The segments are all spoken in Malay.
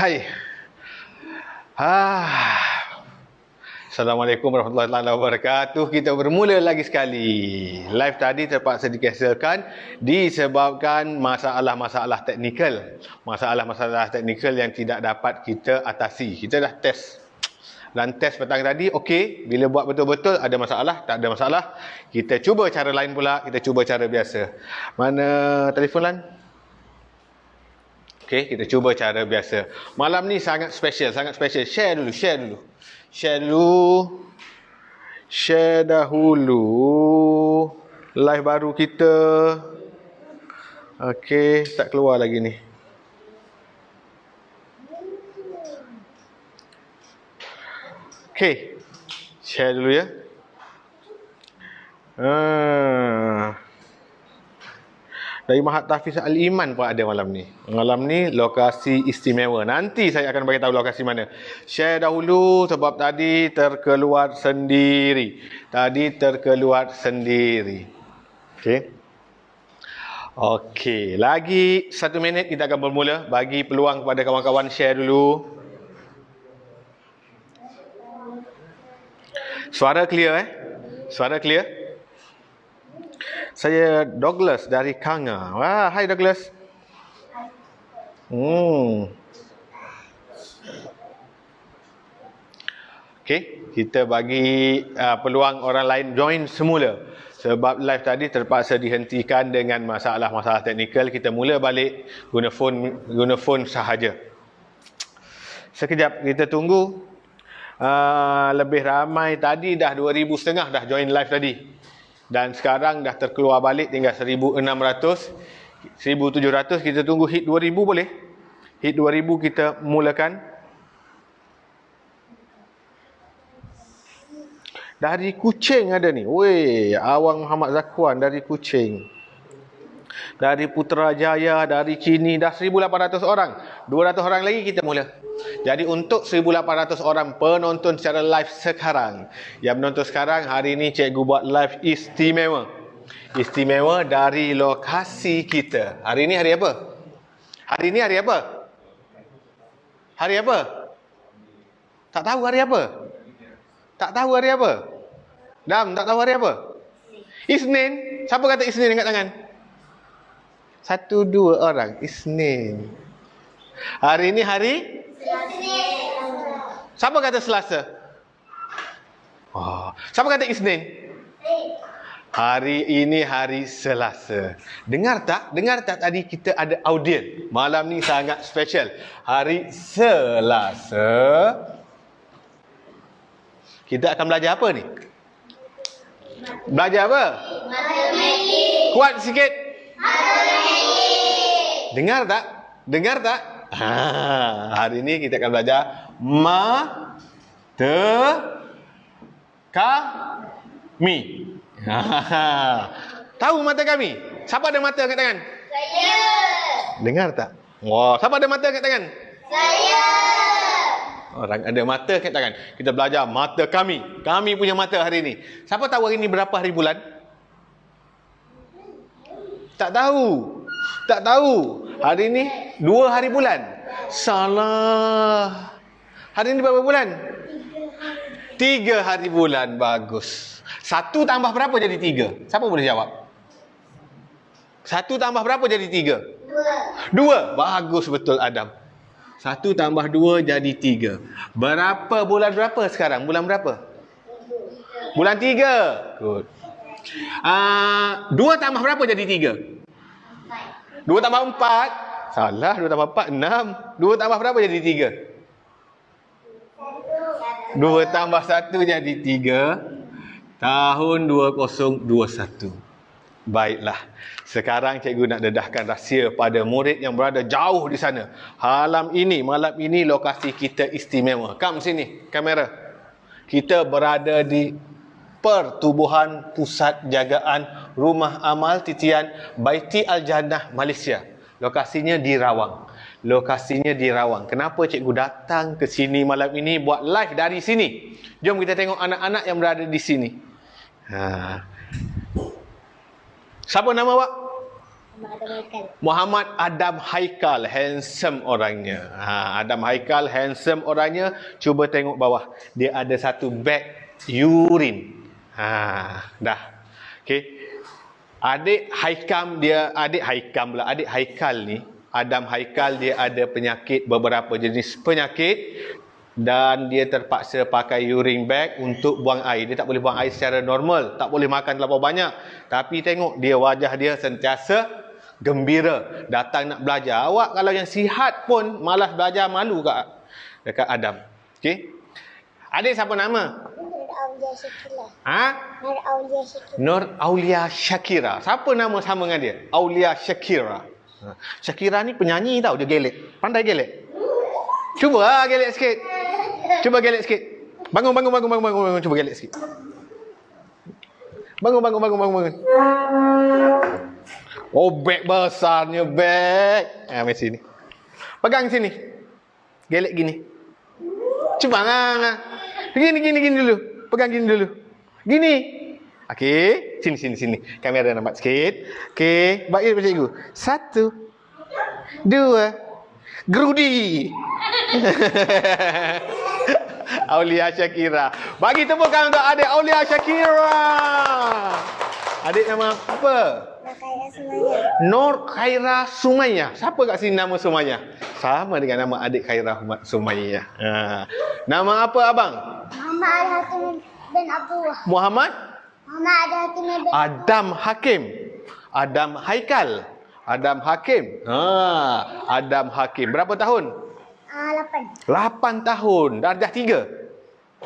Hai. Assalamualaikum warahmatullahi wabarakatuh. Kita bermula lagi sekali. Live tadi terpaksa dicancelkan disebabkan masalah-masalah teknikal. Masalah-masalah teknikal yang tidak dapat kita atasi. Kita dah test. Dan test petang tadi, okey. Bila buat betul-betul ada masalah, tak ada masalah. Kita cuba cara lain pula. Kita cuba cara biasa. Mana telefon Lan? Okey, kita cuba cara biasa. Malam ni sangat special, sangat special. Share dahulu live baru kita. Okey, tak keluar lagi ni. Okey, share dulu ya. Dari Mahat Tahfiz Al-Iman pun ada malam ni. Malam ni lokasi istimewa. Nanti saya akan bagi tahu lokasi mana. Share dahulu sebab tadi terkeluar sendiri. Okey. Okey, lagi 1 minit kita akan bermula. Bagi peluang kepada kawan-kawan share dulu. Suara clear Suara clear? Saya Douglas dari Kanga. Wah, hai Douglas. Okey, kita bagi peluang orang lain join semula. Sebab live tadi terpaksa dihentikan dengan masalah-masalah teknikal. Kita mula balik guna phone sahaja. Sekejap kita tunggu. Lebih ramai tadi dah 2,500 dah join live tadi. Dan sekarang dah terkeluar balik tinggal 1,600, 1,700. Kita tunggu hit 2,000 boleh? Hit 2,000 kita mulakan. Dari Kuching ada ni. Weh, Awang Muhammad Zakwan dari Kuching. Dari Putrajaya, dari Kini dah 1,800 orang. 200 orang lagi kita mula. Jadi untuk 1,800 orang penonton secara live sekarang, yang menonton sekarang, hari ini cikgu buat live istimewa. Istimewa dari lokasi kita. Hari ini hari apa? Hari ini hari apa? Hari apa? Tak tahu hari apa? Tak tahu hari apa? Dam, tak tahu hari apa? Isnin. Siapa kata Isnin angkat tangan? 1, 2 orang. Isnin. Hari ini hari? Siapa kata Selasa? Siapa kata Isnin? Hari ini hari Selasa. Dengar tak? Dengar tak tadi kita ada audien. Malam ni sangat special. Hari Selasa. Kita akan belajar apa ni? Belajar apa? Matematik. Kuat sikit. Matematik. Dengar tak? Dengar tak? Hari ini kita akan belajar kami. Tahu mata kami? Siapa ada mata angkat tangan? Saya. Dengar tak? Wah, siapa ada mata angkat tangan? Saya. Orang ada mata angkat tangan. Kita belajar mata kami. Kami punya mata hari ini. Siapa tahu hari ini berapa hari bulan? Tak tahu. Tak tahu. Hari ini 2 hari bulan. Salah. Hari ini berapa bulan? 3 hari bulan. Bagus. 1 tambah berapa jadi 3? Siapa boleh jawab? 1 tambah berapa jadi 3? 2. Bagus betul Adam. 1 tambah 2 jadi 3. Berapa bulan berapa sekarang? Bulan berapa? Bulan 3. Good. 2 tambah berapa jadi 3? 2 tambah 4. Salah, 2 tambah 4, 6. 2 tambah berapa jadi 3? 2 tambah 1 jadi 3. Tahun 2021. Baiklah. Sekarang cikgu nak dedahkan rahsia pada murid yang berada jauh di sana. Malam ini lokasi kita istimewa. Kam sini, kamera. Kita berada di Pertubuhan Pusat Jagaan Rumah Amal Titian Baiti Al-Jannah, Malaysia. Lokasinya di Rawang. Kenapa cikgu datang ke sini malam ini buat live dari sini? Jom kita tengok anak-anak yang berada di sini. Siapa nama awak? Muhammad Adam Haikal, handsome orangnya. Adam Haikal, handsome orangnya. Cuba tengok bawah. Dia ada satu beg urine. Dah. Okey. Adik Haikal ni, Adam Haikal, dia ada penyakit, beberapa jenis penyakit, dan dia terpaksa pakai urine bag untuk buang air. Dia tak boleh buang air secara normal, tak boleh makan terlalu banyak. Tapi tengok dia, wajah dia sentiasa gembira, datang nak belajar. Awak kalau yang sihat pun malas belajar, malu dekat Adam. Okey. Adik siapa nama? Nur Aulia Shakira. Siapa nama sama dengan dia? Aulia Shakira. Shakira ni penyanyi tau, dia gelek. Pandai gelek. Cuba gelek sikit. Cuba gelek sikit. Bangun. Cuba gelek sikit. Bangun. Oh, beg besarnya beg. Mari sini. Pegang sini. Gelek gini. Cuba Gini dulu. Pegang gini dulu. Gini. Okey, sini. Kamera nampak sikit. Okey, bagi pada cikgu. 1 2 gerudi. Aulia Shakira. Bagi tepukan untuk adik Aulia Shakira. Adik nama apa? Nur Khaira Sumayyah. Siapa kat sini nama Sumayyah? Sama dengan nama adik Khaira Sumayyah. Nama apa abang? Muhammad Al-Hakim bin Abdullah. Muhammad Al-Hakim bin Adam Hakim. Adam Haikal. Adam Hakim. Adam Hakim. Berapa tahun? 8. 8 tahun. Darjah 3.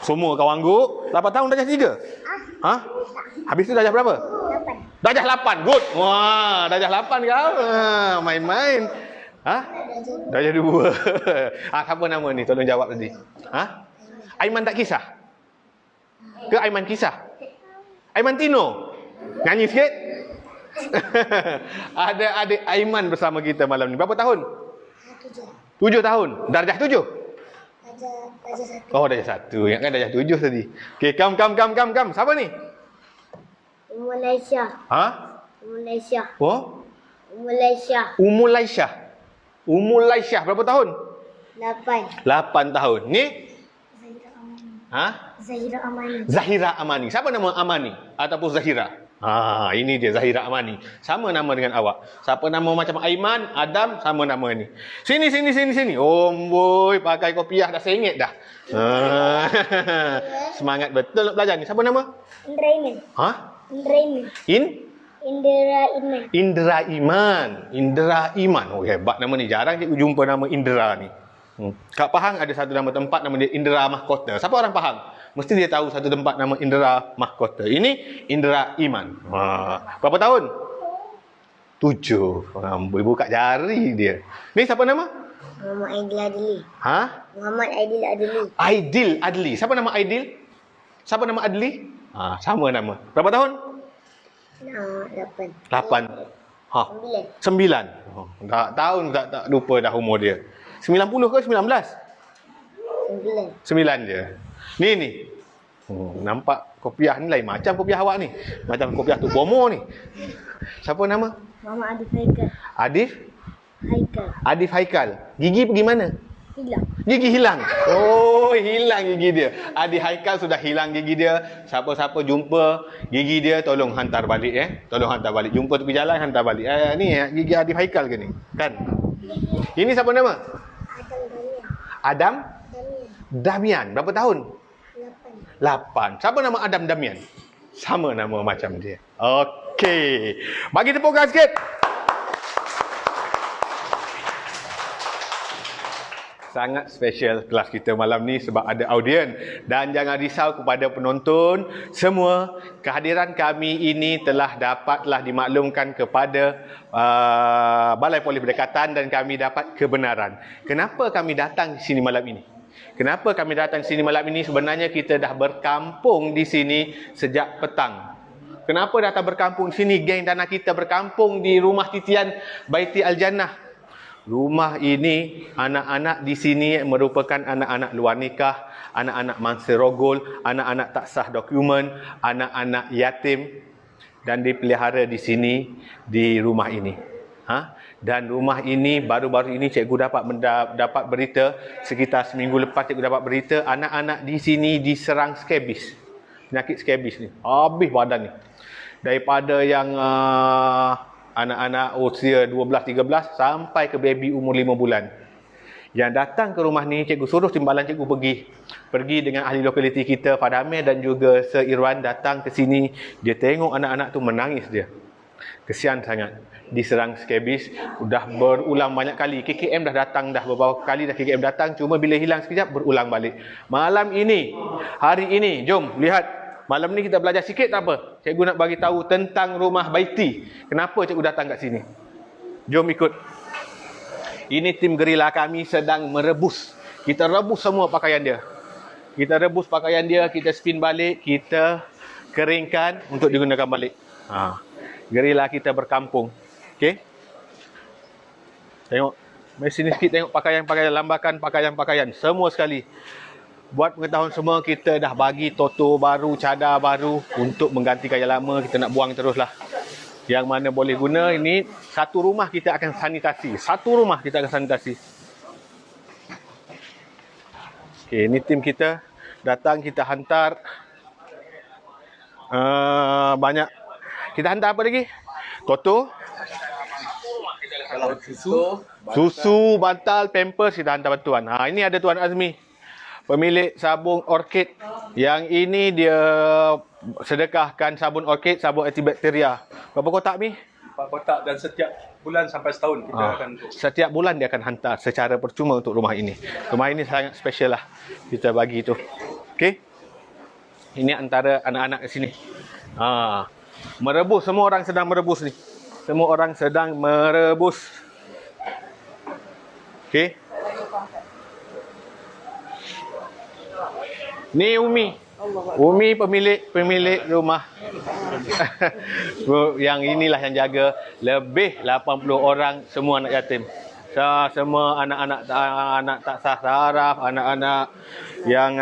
Semua kawan guru 8 tahun darjah 3. Habis tu darjah berapa? 8. Darjah 8. Good. Wah, darjah 8 kau. Main-main. Darjah 2. Siapa nama ni? Tolong jawab tadi. Aiman tak kisah? Ke Aiman kisah? Aiman Tino? Nyanyi sikit. Ada adik Aiman bersama kita malam ni. Berapa tahun? 7 tahun. Darjah 7? Darjah 1. Oh, darjah 1. Ingatkan darjah 7 tadi. Okey, kam. Siapa ni? Malaysia. Malaysia. Oh? Malaysia. Umul Aisyah. Berapa tahun? 8. 8 tahun. Ni? Zahira Amani. Zahira Amani. Siapa nama Amani? Ataupun Zahira? Ini dia Zahira Amani. Sama nama dengan awak. Siapa nama macam Aiman, Adam, sama nama ni. Sini. Oh, boy, pakai kopiah dah sengit dah. Semangat betul nak belajar ni. Siapa nama? Indra Iman. Indra Iman. Oh, hebat nama ni. Jarang cikgu jumpa nama Indra ni. Kat Pahang ada satu nama tempat nama dia Indra Mahkota. Siapa orang Pahang? Mesti dia tahu satu tempat nama Indra Mahkota. Ini Indra Iman. Berapa tahun? 7. Ibu kat jari dia. Ni siapa nama? Muhammad Aidil Adli. Muhammad Aidil Adli. Aidil Adli. Siapa nama Aidil? Siapa nama Adli? Sama nama. Berapa tahun? 8. 9. Tak tahu, tak lupa dah umur dia. 90 ke 19? 9 je. Ni. Nampak kopiah ni lain macam kopiah awak ni. Macam kopiah tu Bomo ni. Siapa nama? Muhammad Adif Haikal. Adif Haikal. Gigi pergi mana? Hilang. Gigi hilang. Oh, hilang gigi dia. Adif Haikal sudah hilang gigi dia. Siapa-siapa jumpa gigi dia tolong hantar balik Tolong hantar balik. Jumpa tepi jalan hantar balik. Ni gigi Adif Haikal ke ni? Kan? Ini siapa nama? Adam Damian. Berapa tahun? 8. Siapa nama Adam Damian? Sama nama macam dia. Okey. Bagi tepukan sikit. Sangat special kelas kita malam ni sebab ada audien. Dan jangan risau kepada penonton semua, kehadiran kami ini dapatlah dimaklumkan kepada Balai Polis Berdekatan dan kami dapat kebenaran. Kenapa kami datang di sini malam ini? Sebenarnya kita dah berkampung di sini sejak petang. Kenapa datang berkampung di sini? Geng Dana kita berkampung di rumah titian Baiti Al-Jannah. Rumah ini, anak-anak di sini merupakan anak-anak luar nikah, anak-anak mangsa rogol, anak-anak tak sah dokumen, anak-anak yatim dan dipelihara di sini, di rumah ini. Dan rumah ini baru-baru ini cikgu dapat berita, sekitar seminggu lepas cikgu dapat berita anak-anak di sini diserang skabis. Penyakit skabis ni. Habis badan ni. Daripada yang anak-anak usia 12-13 sampai ke baby umur 5 bulan. Yang datang ke rumah ni, cikgu suruh timbalan cikgu pergi dengan ahli lokaliti kita, Fadamir dan juga Sir Irwan datang ke sini. Dia tengok anak-anak tu menangis dia. Kesian sangat. Diserang skabis. Dah berulang banyak kali. KKM dah datang dah beberapa kali dah KKM datang. Cuma bila hilang sekejap, berulang balik. Malam ini, hari ini, jom lihat. Malam ni kita belajar sikit tak apa. Cikgu nak bagi tahu tentang rumah Baiti. Kenapa cikgu datang kat sini? Jom ikut. Ini tim gerila kami sedang merebus. Kita rebus semua pakaian dia. Kita rebus pakaian dia, kita spin balik, kita keringkan untuk digunakan balik. Gerila kita berkampung. Okey. Tengok. Mari sini sikit tengok pakaian-pakaian, lambakan pakaian-pakaian. Semua sekali. Buat pengetahuan semua, kita dah bagi toto baru, cadar baru untuk menggantikan yang lama. Kita nak buang teruslah. Yang mana boleh guna, ini satu rumah kita akan sanitasi. Satu rumah kita akan sanitasi. Okey, ini tim kita datang, kita hantar banyak. Kita hantar apa lagi? Toto, susu, bantal, pampers, kita hantar bantuan. Ini ada Tuan Azmi, pemilik sabun Orchid. Yang ini dia sedekahkan sabun Orchid, sabun antibakteria. Berapa kotak Mi? 4 kotak, dan setiap bulan sampai setahun kita akan setiap bulan dia akan hantar secara percuma untuk rumah ini. Rumah ini sangat special lah. Kita bagi itu. Okey. Ini antara anak-anak di sini. Merebus, semua orang sedang merebus ni. Semua orang sedang merebus. Okey. Ni Umi. Umi pemilik rumah. Yang inilah yang jaga lebih 80 orang, semua anak yatim. Semua anak-anak tak sah saraf, anak-anak yang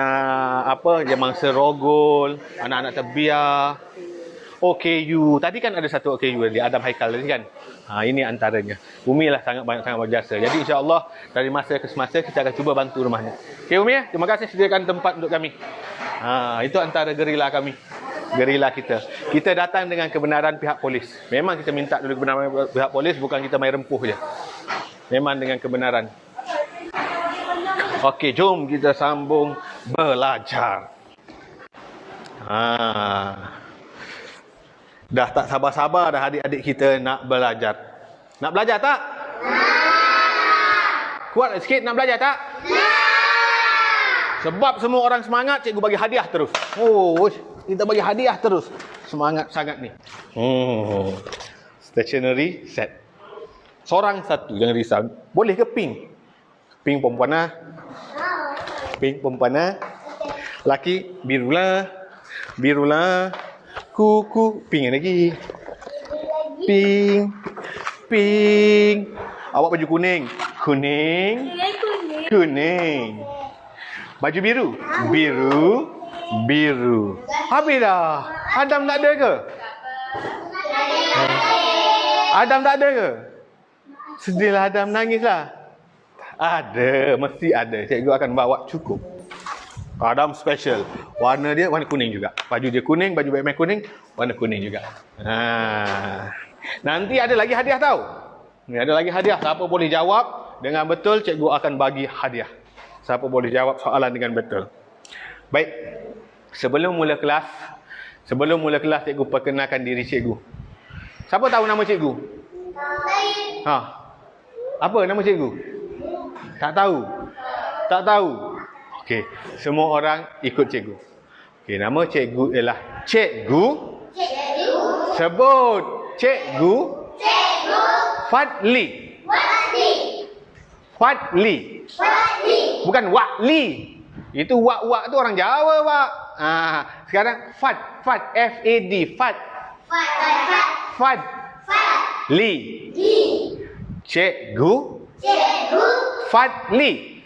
yang mangsa rogol, anak-anak terbiar. OKU. Tadi kan ada satu OKU di Adam Haikal tadi kan. Ini antaranya. Umi lah sangat berjasa. Jadi insya-Allah dari masa ke semasa kita akan cuba bantu rumahnya. Okey Umi, terima kasih sediakan tempat untuk kami. Itu antara gerila kami. Gerila kita. Kita datang dengan kebenaran pihak polis. Memang kita minta dulu kebenaran pihak polis, bukan kita main rempuh je. Memang dengan kebenaran. Okey, jom kita sambung belajar. Dah tak sabar-sabar dah adik-adik kita nak belajar. Nak belajar tak? Nak! Kuat sikit nak belajar tak? Nak! Sebab semua orang semangat, cikgu bagi hadiah terus. Kita bagi hadiah terus. Semangat sangat ni. Stationery set. Seorang satu, jangan risau. Boleh ke pink? Pink perempuan lah. Pink perempuan lah. Laki birulah. Birulah. Kuku, pink lagi. Pink. Pink. Awak baju kuning. Kuning. Kuning. Baju biru. Biru. Biru. Habis dah. Adam tak ada ke? Adam tak ada ke? Sedihlah Adam, nangislah. Ada, mesti ada. Cikgu akan bawa cukup. Adam special. Warna dia warna kuning juga. Baju dia kuning, baju Batman kuning, warna kuning juga. Nanti ada lagi hadiah tau. Ni ada lagi hadiah. Siapa boleh jawab dengan betul, cikgu akan bagi hadiah. Siapa boleh jawab soalan dengan betul. Baik. Sebelum mula kelas, cikgu perkenalkan diri cikgu. Siapa tahu nama cikgu? Apa nama cikgu? Tak tahu. Tak tahu. Okey, semua orang ikut cikgu. Okey, nama cikgu ialah Cikgu. Cikgu. Sebut. Cikgu. Cikgu. Fadli. Fadli. Fadli. Fadli. Bukan Wakli. Itu wak-wak tu orang Jawa, Pak. Sekarang Fad. F-A-D. Fad. Fad. Fadli. Cikgu. Cikgu. Fadli.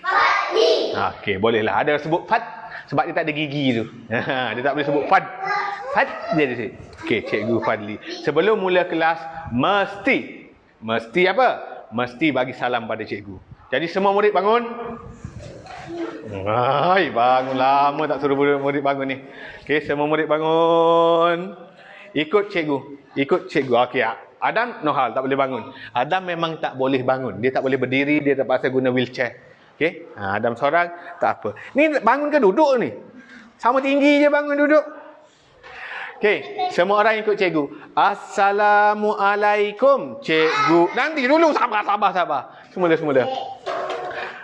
Okey, bolehlah. Ada sebut Fad sebab dia tak ada gigi tu. Dia tak boleh sebut Fad. Fad dia di sini. Okey, Cikgu Fadli. Sebelum mula kelas, mesti Mesti apa? Mesti bagi salam pada cikgu. Jadi semua murid bangun. Hai, bangun lama tak suruh murid bangun ni. Okey, semua murid bangun. Ikut cikgu. Ikut cikgu. Okey, Adam no hal, tak boleh bangun. Adam memang tak boleh bangun. Dia tak boleh berdiri, dia terpaksa guna wheelchair. Okey? Adam seorang tak apa. Ni bangun ke duduk ni? Sama tinggi je bangun duduk. Okey, semua orang ikut cikgu. Assalamualaikum, cikgu. Nanti dulu, sabar. Semula.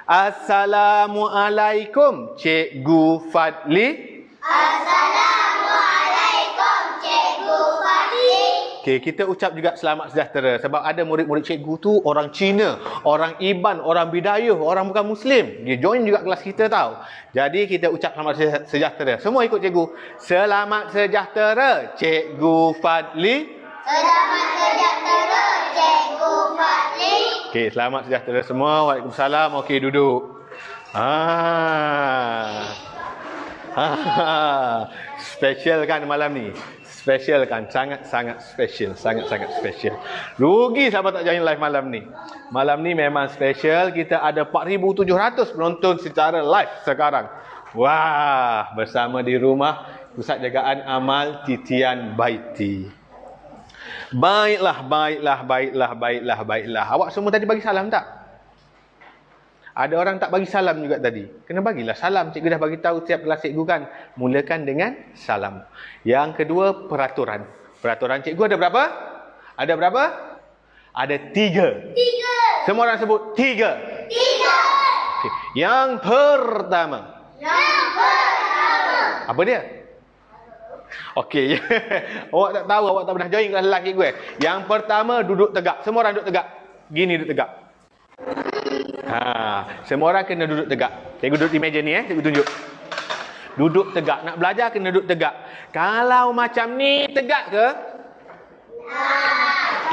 Assalamualaikum, cikgu Fadli. Assalamualaikum, cikgu Fadli. Okey, kita ucap juga selamat sejahtera sebab ada murid-murid cikgu tu orang Cina, orang Iban, orang Bidayuh, orang bukan Muslim. Dia join juga kelas kita tahu. Jadi kita ucap selamat sejahtera. Semua ikut cikgu. Selamat sejahtera, cikgu Fadli. Selamat sejahtera, cikgu Fadli. Okey, selamat sejahtera semua. Waalaikumsalam. Okey, duduk. Special kan malam ni? Special kan? Sangat-sangat special. Rugi siapa tak join live malam ni. Malam ni memang special. Kita ada 4,700 penonton secara live sekarang. Wah, bersama di rumah Pusat Jagaan Amal Titian Baiti. Baiklah. Awak semua tadi bagi salam tak? Ada orang tak bagi salam juga tadi. Kena bagilah salam. Cikgu dah bagi tahu setiap kelas cikgu kan. Mulakan dengan salam. Yang kedua, peraturan. Peraturan cikgu ada berapa? Ada berapa? Ada 3. 3. Semua orang sebut 3. 3. Okay. Yang pertama. Apa dia? Okey. Awak tak tahu, awak tak pernah join kelas live cikgu Yang pertama, duduk tegak. Semua orang duduk tegak. Gini duduk tegak. Semua orang kena duduk tegak. Cikgu duduk di meja ni cikgu tunjuk. Duduk tegak. Nak belajar kena duduk tegak. Kalau macam ni tegak ke?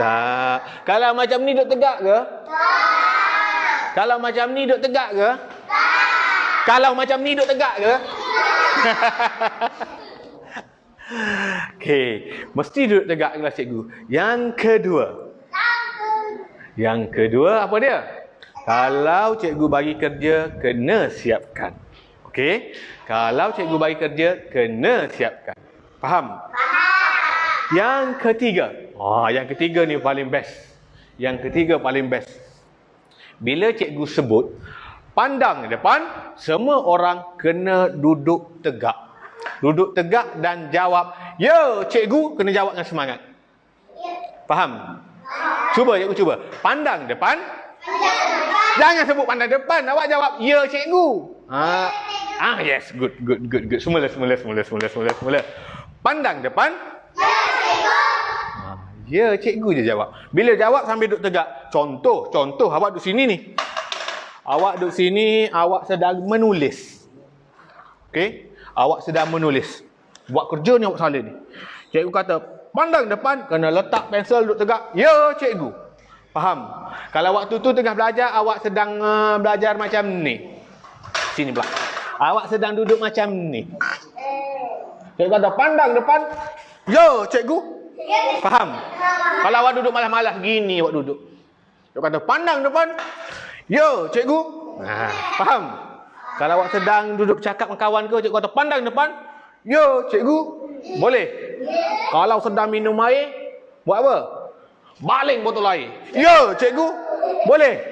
Tak. Kalau macam ni duduk tegak ke? Tak. Kalau macam ni duduk tegak ke? Tak. Kalau macam ni duduk tegak ke? Okey, mesti duduk tegak kelas cikgu. Yang kedua apa dia? Kalau cikgu bagi kerja, kena siapkan. Okey? Kalau cikgu bagi kerja, kena siapkan. Faham? Faham. Yang ketiga ni paling best. Bila cikgu sebut, pandang depan, semua orang kena duduk tegak. Duduk tegak dan jawab, "Ya, cikgu." Kena jawab dengan semangat. Faham? Cuba cikgu cuba. Pandang depan. Jangan sebut pandang depan, awak jawab, "Ya, cikgu." Yes, good. Semula. Pandang depan. Ya, cikgu je jawab. Bila jawab sambil duduk tegak. Contoh, awak duduk sini ni. Awak duduk sini, awak sedang menulis. Okey? Awak sedang menulis. Buat kerja ni awak salah ni. Cikgu kata, pandang depan, kena letak pensel duduk tegak. Ya, cikgu. Faham? Kalau waktu tu tengah belajar, awak sedang belajar macam ni. Sini pula. Awak sedang duduk macam ni. Cikgu kata, pandang depan. Ya, cikgu. Faham? Kalau awak duduk malas-malas gini, awak duduk. Cikgu kata, pandang depan. Ya, cikgu. Faham? Kalau awak sedang duduk cakap dengan kawan ke, cikgu kata, pandang depan. Ya, cikgu. Boleh? Kalau sedang minum air, buat apa? Baling botol air. Ya, cikgu. Boleh?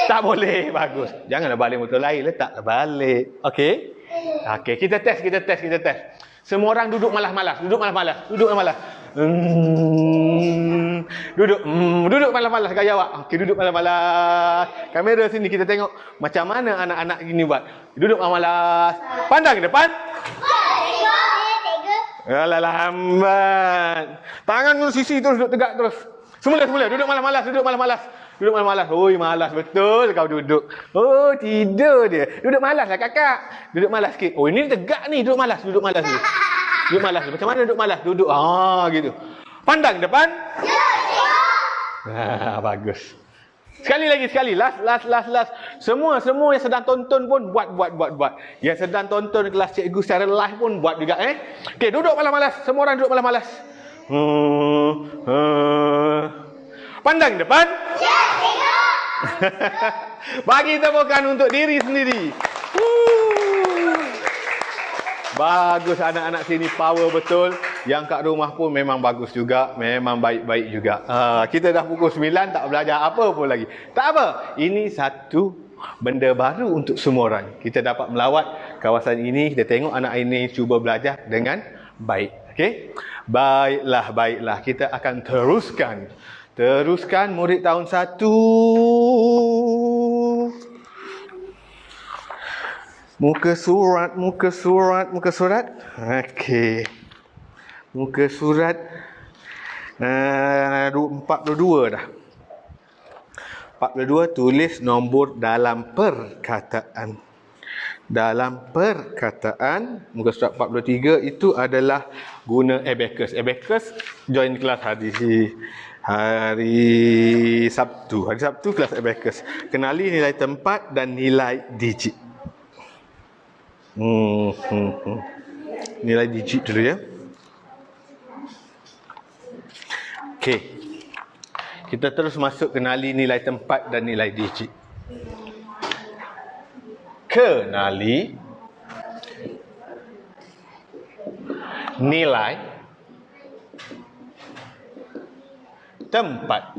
Tak boleh. Bagus. Janganlah baling botol air. Letaklah balik. Okey? Okey, kita test. Semua orang duduk malas-malas. Duduk malas-malas. Gaya awak. Okey, duduk malas-malas. Kamera sini kita tengok macam mana anak-anak gini buat. Duduk malas-malas. Pandang ke depan. Alah, lambat. Tangan ke sisi terus, duduk tegak terus. Semula. Duduk malas-malas. Oi, malas betul kau duduk. Oh, tidur dia. Duduk malas lah kakak. Duduk malas sikit. Oh, ini tegak ni. Duduk malas dulu. Macam mana duduk malas? Duduk. Gitu. Pandang depan. Bagus. Sekali lagi. Last. Semua yang sedang tonton pun buat. Yang sedang tonton kelas cikgu secara live pun buat juga. Okey, duduk malas-malas. Semua orang duduk malas-malas. Pandang depan. Ya, tengok. Bagi tepukan untuk diri sendiri. Bagus anak-anak sini, power betul. Yang kat rumah pun memang bagus juga, memang baik-baik juga. Kita dah pukul 9 tak belajar apa pun lagi. Tak apa, ini satu benda baru untuk semua orang. Kita dapat melawat kawasan ini, kita tengok anak ini cuba belajar dengan baik. Okey? Baiklah. Kita akan teruskan murid tahun 1. Muka surat. Okey. Muka surat 42 dah. 42 tulis nombor dalam perkataan. Dalam perkataan, muka surat 43 itu adalah guna abacus. Abacus join kelas hari Sabtu. Hari Sabtu kelas abacus. Kenali nilai tempat dan nilai digit. Nilai digit dulu ya. Okey. Kita terus masuk kenali nilai tempat dan nilai digit. Kenali nilai tempat.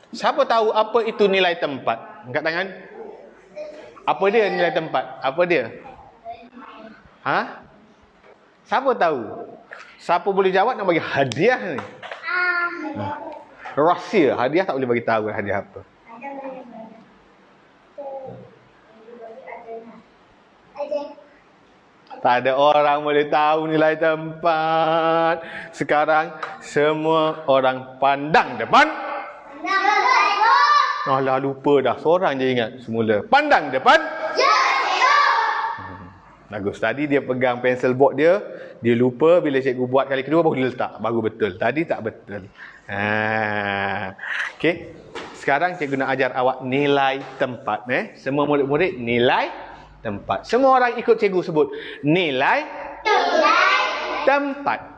Siapa tahu apa itu nilai tempat? Angkat tangan. Apa dia nilai tempat? Apa dia? Siapa tahu? Siapa boleh jawab nak bagi hadiah ni? Rahsia. Hadiah tak boleh bagi tahu hadiah apa. Tak ada orang boleh tahu nilai tempat. Sekarang semua orang pandang depan. Alah, lupa dah. Seorang je ingat semula. Pandang depan. Bagus. Tadi dia pegang pensel board dia. Dia lupa, bila cikgu buat kali kedua baru dia letak. Baru betul. Tadi tak betul. Okey. Sekarang cikgu nak ajar awak nilai tempat. Semua murid-murid nilai tempat. Semua orang ikut cikgu sebut. Nilai tempat.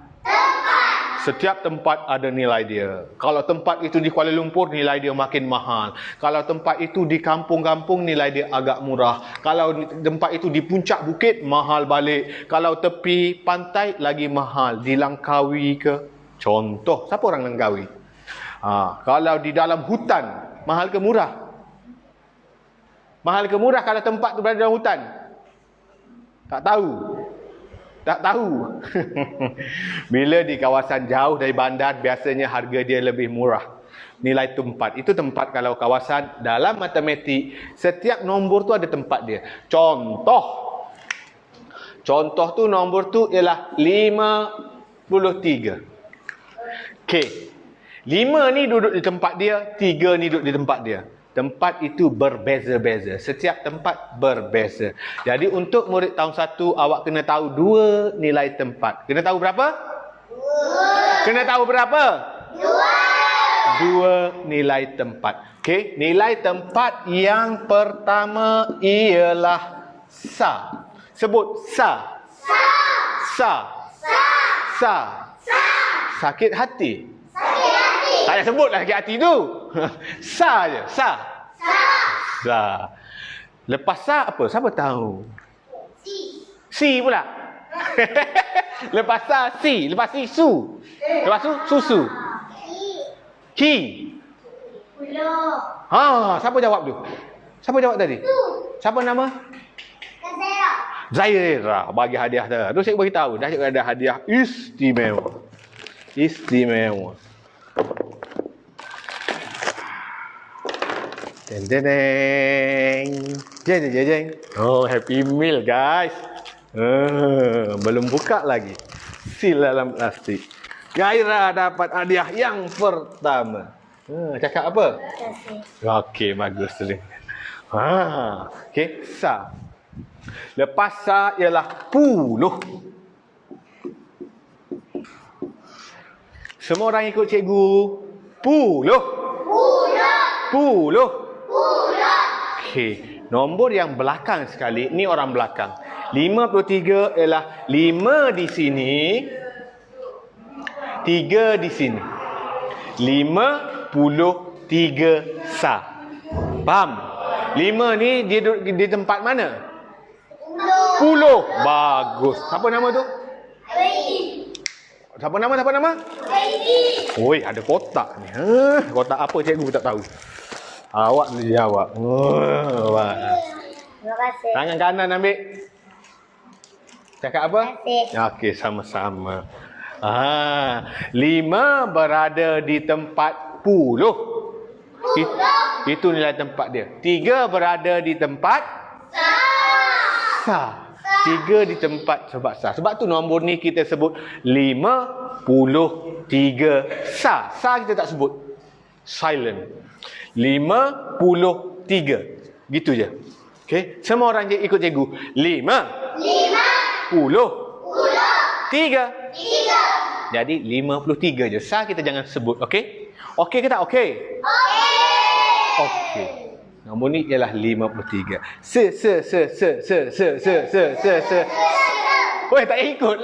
Setiap tempat ada nilai dia. Kalau tempat itu di Kuala Lumpur, nilai dia makin mahal. Kalau tempat itu di kampung-kampung, nilai dia agak murah. Kalau tempat itu di puncak bukit, mahal balik. Kalau tepi pantai, lagi mahal. Di Langkawi ke? Contoh, siapa orang Langkawi? Kalau di dalam hutan, mahal ke murah? Mahal ke murah kalau tempat tu berada dalam hutan? Tak tahu. Tak tahu. Bila di kawasan jauh dari bandar, biasanya harga dia lebih murah. Nilai tempat. Itu tempat kalau kawasan dalam matematik, setiap nombor tu ada tempat dia. Contoh tu nombor tu ialah 53. Okey. 5 ni duduk di tempat dia, 3 ni duduk di tempat dia. Tempat itu berbeza-beza. Setiap tempat berbeza. Jadi untuk murid tahun 1, awak kena tahu 2 nilai tempat. Kena tahu berapa? 2. Kena tahu berapa? 2 nilai tempat. Okey, nilai tempat yang pertama ialah sa. Sebut sa. Sa. Sakit hati. Tak payah sebutlah sakit hati tu. Sa je. Sa. Lepas sa apa? Siapa tahu? Si pula. Lepas sa si. Lepas si su. Lepas su susu. Ki. Siapa jawab tu? Siapa jawab tadi? Siapa nama? Zaira. Bagi hadiah dah. Terus saya beritahu. Dah ada hadiah istimewa. Jeng. Oh, happy meal guys. Belum buka lagi. Sil dalam plastik. Gaira dapat hadiah yang pertama. Cakap apa? Okey, bagus tu. Okey, sa. Lepas sa ialah puluh. Semua orang ikut cikgu. Puluh. Okey, nombor yang belakang sekali, ni orang belakang. 53 ialah 5 di sini, 3 di sini. 53 sah. Faham? 5 ni dia duduk di tempat mana? Puluh. Bagus. Siapa nama tu? Siapa nama? Oi, ada kotak ni. Kotak apa cikgu tak tahu. Awak boleh jawab. Terima kasih. Tangan kanan ambil. Cakap apa? Terima kasih. Okey, sama-sama. 5 berada di tempat puluh. Itu nilai tempat dia. 3 berada di tempat sah. 3 di tempat sebab sah. Sebab tu nombor ni kita sebut 53 sah. Sah kita tak sebut. Silent. 53. Gitu je. Okey, semua orang je ikut cikgu. 53. Jadi 53 je. Sah kita jangan sebut. Okey? Okey ke tak okey? Okey. Nombor ni ialah 53. Se. Weh, tak ikut.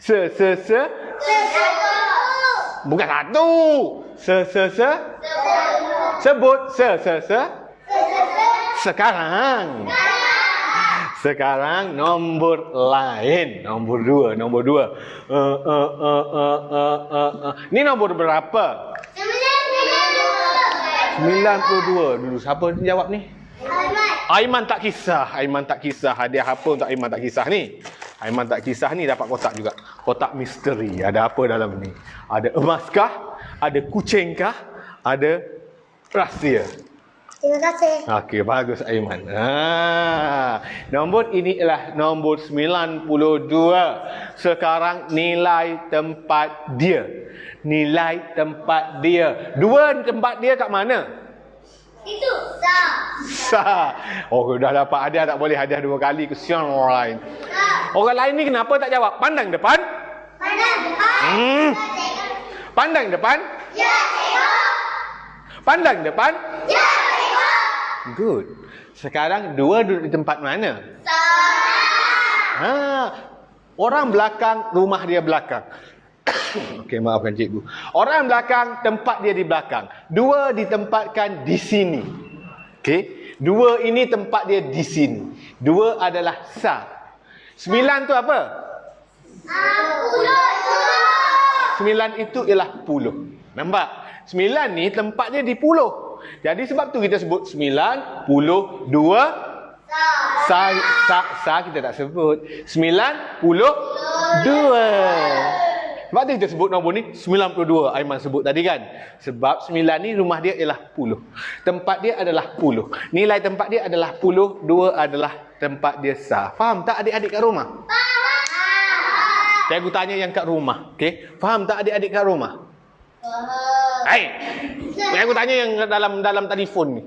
Se. Bukan satu. Se. Sebut. Se. Sekarang nombor lain. Nombor 2. Ni nombor berapa? 92 dulu. Siapa ni jawab ni? Aiman tak kisah. Hadiah apa untuk Aiman tak kisah ni? Aiman tak kisah ni dapat kotak juga. Kotak misteri. Ada apa dalam ni? Ada emaskah? Ada kucingkah? Ada rahsia. Terima kasih. Okey, bagus Aiman. Nombor ini ialah nombor 92. Sekarang nilai tempat dia. Dua tempat dia kat mana? Itu. Sah. Oh, dah dapat hadiah, tak boleh hadiah 2 kali. Kesian orang lain. Orang lain ni kenapa tak jawab? Pandang depan. Pandang depan. Ya, cikgu. Pandang depan. Ya, cikgu. Good. Sekarang 2 duduk di tempat mana? Orang belakang, rumah dia belakang. Okey, maafkan cikgu. Orang belakang, tempat dia di belakang. 2 ditempatkan di sini. Okey. 2 ini tempat dia di sini. 2 adalah sah. 9 tu apa? 9 itu ialah puluh. Nampak? 9 ni tempat dia di puluh. Jadi sebab tu kita sebut 92. Sah kita tak sebut. 92. Sebab tu kita sebut nombor ni 92. Aiman sebut tadi kan. Sebab 9 ni rumah dia ialah puluh. Tempat dia adalah puluh. Nilai tempat dia adalah puluh. 2 adalah tempat dia sah. Faham tak adik-adik kat rumah? Cikgu tanya yang kat rumah. Okay? Faham tak adik-adik kat rumah? Hai. Cikgu tanya yang dalam telefon ni.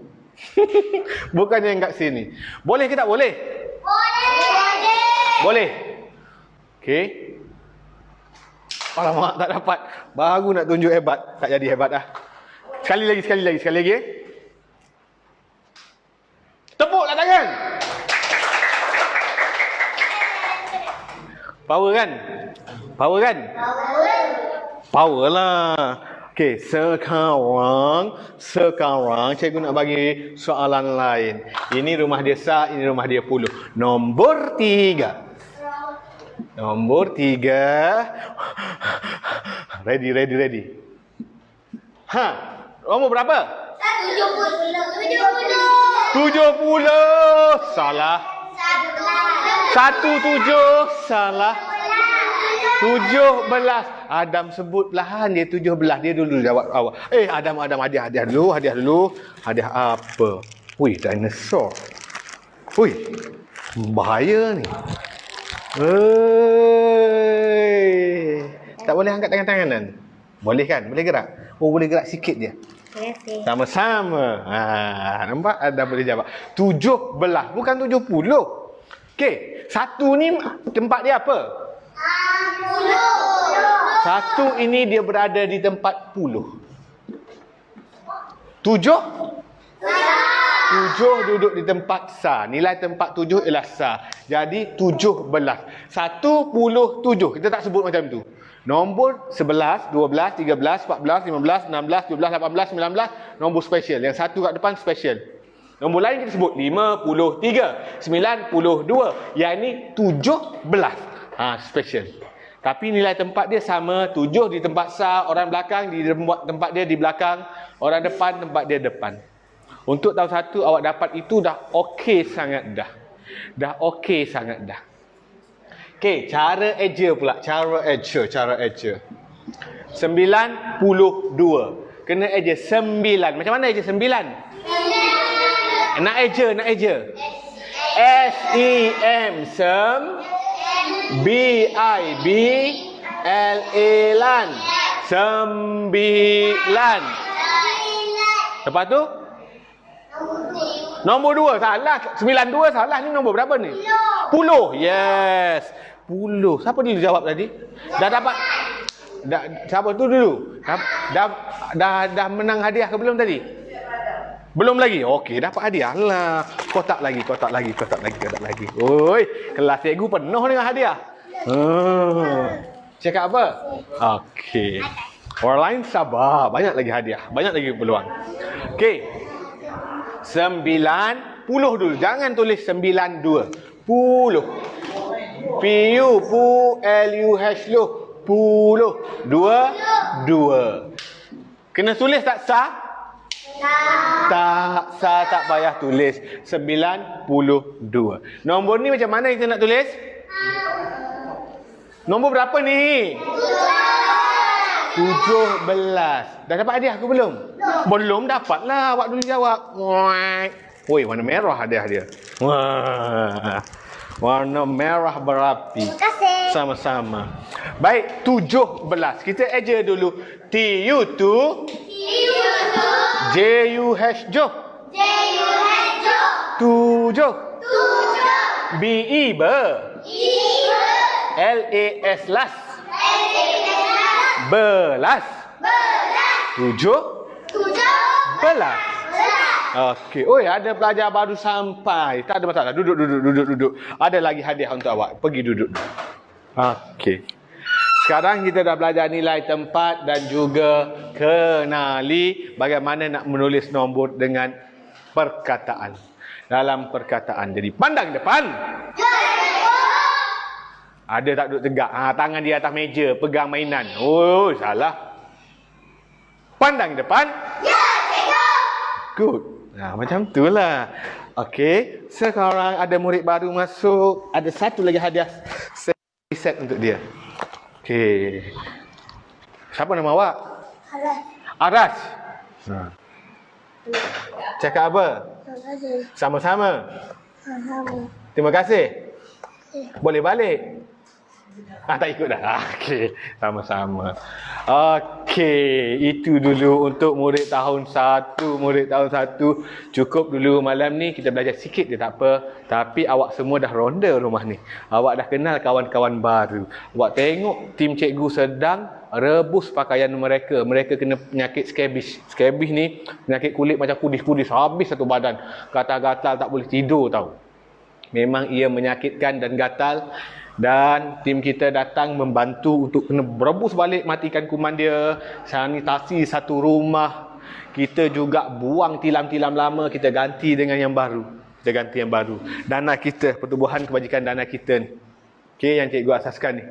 Bukan yang kat sini. Boleh ke tak boleh? Boleh. Okey. Alamak, tak dapat. Baru nak tunjuk hebat. Tak jadi hebat dah. Sekali lagi. Tepuklah tangan. Power kan? Power lah. Okey, sekarang cikgu nak bagi soalan lain. Ini rumah dia sah, ini rumah dia puluh. Nombor 3. Ready. Nombor berapa? 70. Salah. 17. Salah. 17. Adam sebut belahan dia 17. Dia dulu jawab awal. Adam hadiah dulu. Hadiah apa? Wih, dinosaur. Wih, bahaya ni. Tak boleh angkat tangan-tanganan? Boleh kan? Boleh gerak? Oh, boleh gerak sikit je. Terima kasih. Sama-sama. Nampak? Adam boleh jawab. 17, bukan 70. Okey, 1 ni tempat dia apa? 1 ini dia berada di tempat puluh. 7 duduk di tempat sah. Nilai tempat 7 ialah sah. Jadi 17. 1 puluh 7. Kita tak sebut macam tu. Nombor 11, 12, 13, 14, 15, 16, 17, 18, 19, nombor special. Yang satu kat depan special. Nombor lain kita sebut 53, 92. Yang ni 17. Special. Tapi nilai tempat dia sama, 7 di tempat sah, orang belakang di tempat dia di belakang, orang depan tempat dia depan. Untuk tahun 1 awak dapat itu dah okey sangat dah. Dah okey sangat dah. Okey, cara eja pula, cara eja. 92. Kena eja 9. Macam mana eja 9? Nak eja. S-E-M, sem. B-I-B-L-A-LAN. Sembilan. Lepas tu? Nombor 2. Salah. 92 salah. Ni nombor berapa ni? 10. Yes. 10. Siapa dulu jawab tadi? Dah dapat? Siapa tu dulu? Dah menang hadiah ke belum tadi? Belum lagi? Okey, dapat hadiah lah. Kotak lagi. Oi, kelas cikgu penuh dengan hadiah. Cakap apa? Okey. Orang lain sabar. Banyak lagi hadiah. Banyak lagi peluang. Okey. 90 dulu. Jangan tulis 92. Puluh. P-U-L-U-H lu. Puluh. Dua. Kena tulis tak sah? Tak sah, tak payah tulis. 92. Nombor ni macam mana kita nak tulis? Nombor berapa ni? 17. Dah dapat hadiah ke belum? Belum dapat lah. Awak dulu jawab. Woi, warna merah hadiah dia. Wah. Warna merah berapi. Terima kasih. Sama-sama. Baik, 17. Kita eja dulu. T-U-2. J-U-H, jo. 7. B-E, ber. L-A-S, las. Belas. 17. Okey. Oi, ada pelajar baru sampai. Tak ada masalah. Duduk. Ada lagi hadiah untuk awak. Pergi duduk. Okey. Sekarang kita dah belajar nilai tempat dan juga kenali bagaimana nak menulis nombor dengan perkataan. Dalam perkataan. Jadi pandang depan. Ada tak duduk tegak? Tangan di atas meja, pegang mainan. Oh, salah. Pandang depan. Ya, cikgu. Good. Macam itulah. Okey. Sekarang ada murid baru masuk. Ada satu lagi hadiah set untuk dia. Okey. Siapa nama awak? Aras. Cakap apa? Sama-sama. Terima kasih. Boleh balik? Tak ikut dah. Okey, sama-sama. Okey, itu dulu untuk murid tahun 1. Murid tahun 1 cukup dulu malam ni. Kita belajar sikit je tak apa. Tapi awak semua dah ronda rumah ni. Awak dah kenal kawan-kawan baru. Awak tengok tim cikgu sedang rebus pakaian mereka. Mereka kena penyakit scabies. Scabies ni penyakit kulit macam pudis-pudis. Habis satu badan. Gatal-gatal, tak boleh tidur tau. Memang ia menyakitkan dan gatal. Dan tim kita datang membantu untuk kena berebus balik, matikan kuman dia, sanitasi satu rumah. Kita juga buang tilam-tilam lama, kita ganti dengan yang baru. Dana kita, pertubuhan kebajikan dana kita ni. Okey, yang cikgu asaskan ni.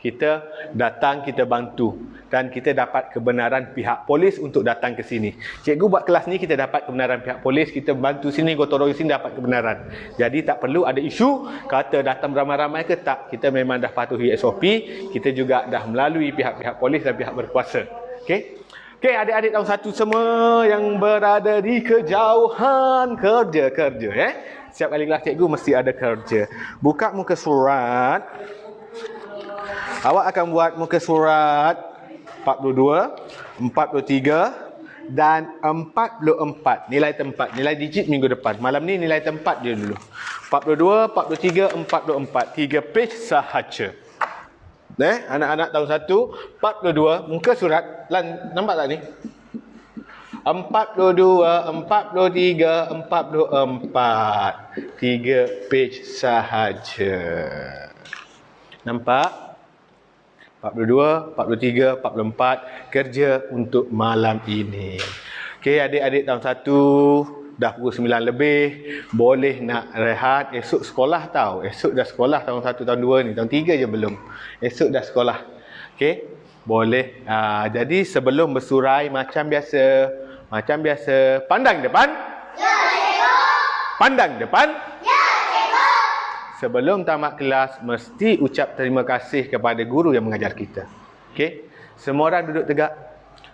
Kita datang, kita bantu. Dan kita dapat kebenaran pihak polis untuk datang ke sini. Cikgu buat kelas ni, kita dapat kebenaran pihak polis. Kita bantu sini, gotong royong sini dapat kebenaran. Jadi tak perlu ada isu, kata datang beramai-ramai ke tak. Kita memang dah patuhi SOP. Kita juga dah melalui pihak-pihak polis dan pihak berkuasa. Okey? Okey, adik-adik tahun 1 semua yang berada di kejauhan, kerja. Setiap kali kelas cikgu mesti ada kerja. Buka muka surat. Awak akan buat muka surat 42, 43 dan 44. Nilai tempat, nilai digit minggu depan. Malam ni nilai tempat dia dulu. 42, 43, 44. 3 page sahaja. Anak-anak tahun 1, 42, muka surat. Nampak tak ni? 42, 43, 44. 3 page sahaja. Nampak? 42, 43, 44 kerja untuk malam ini. Okey, adik-adik tahun 1 dah pukul 9 lebih, boleh nak rehat. Esok sekolah tau. Esok dah sekolah tahun 1, tahun 2 ni. Tahun 3 je belum. Esok dah sekolah. Okey, boleh. Jadi sebelum bersurai macam biasa, pandang depan. Ya, cikgu. Pandang depan. Ya, cikgu. Sebelum tamat kelas, mesti ucap terima kasih kepada guru yang mengajar kita. Okey, semua orang duduk tegak.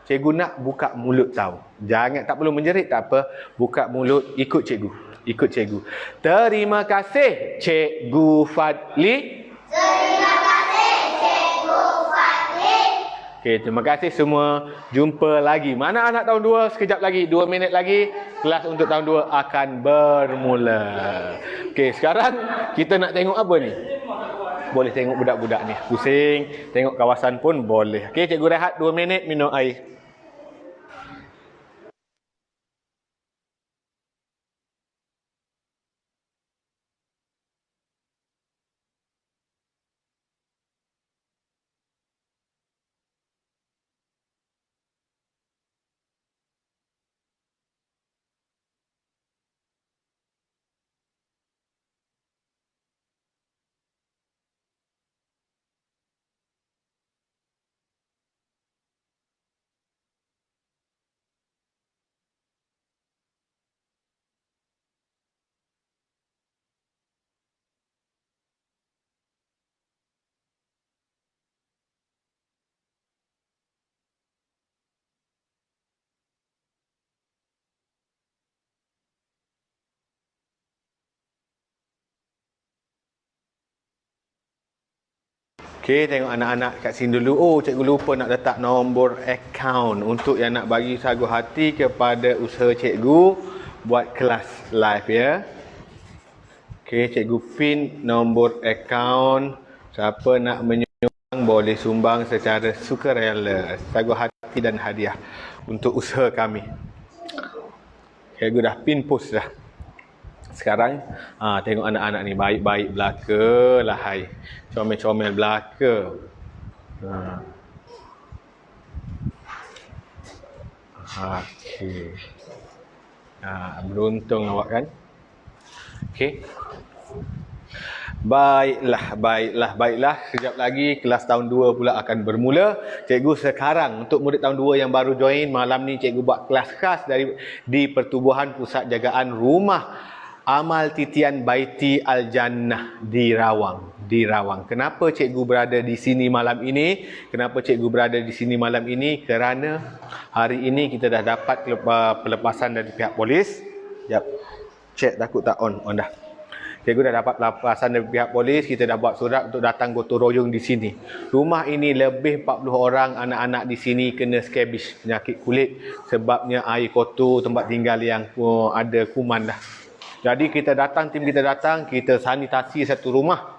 Cikgu nak buka mulut tau. Jangan, tak perlu menjerit, tak apa. Buka mulut, ikut cikgu. Ikut cikgu. Terima kasih, Cikgu Fadli. Terima kasih, Cikgu Fadli. Okey, terima kasih semua. Jumpa lagi. Mana anak tahun 2? Sekejap lagi, 2 minit lagi. Kelas untuk tahun 2 akan bermula. Okey, sekarang kita nak tengok apa ni? Boleh tengok budak-budak ni. Pusing. Tengok kawasan pun boleh. Okey, cikgu rehat 2 minit, minum air. Okey, tengok anak-anak kat sini dulu. Oh, cikgu lupa nak letak nombor akaun untuk yang nak bagi sagu hati kepada usaha cikgu buat kelas live ya. Okey, cikgu pin nombor akaun. Siapa nak menyumbang boleh sumbang secara sukarela. Sagu hati dan hadiah untuk usaha kami. Cikgu dah pin post dah. Sekarang tengok anak-anak ni baik-baik belaka lah hai. Comel-comel belaka. Okey. Beruntung awak kan? Okey. Baiklah. Sekejap lagi kelas tahun 2 pula akan bermula. Cikgu sekarang untuk murid tahun 2 yang baru join, malam ni cikgu buat kelas khas di Pertubuhan Pusat Jagaan Rumah Amal Titian Baiti Al-Jannah di Rawang. Kenapa cikgu berada di sini malam ini? Kerana hari ini kita dah dapat pelepasan dari pihak polis. Sekejap. Cek takut tak on dah. Cikgu dah dapat pelepasan dari pihak polis. Kita dah buat surat untuk datang gotong royong di sini. Rumah ini lebih 40 orang anak-anak di sini kena scabies, penyakit kulit. Sebabnya air kotor, tempat tinggal yang ada kuman dah. Jadi tim kita datang, kita sanitasi satu rumah.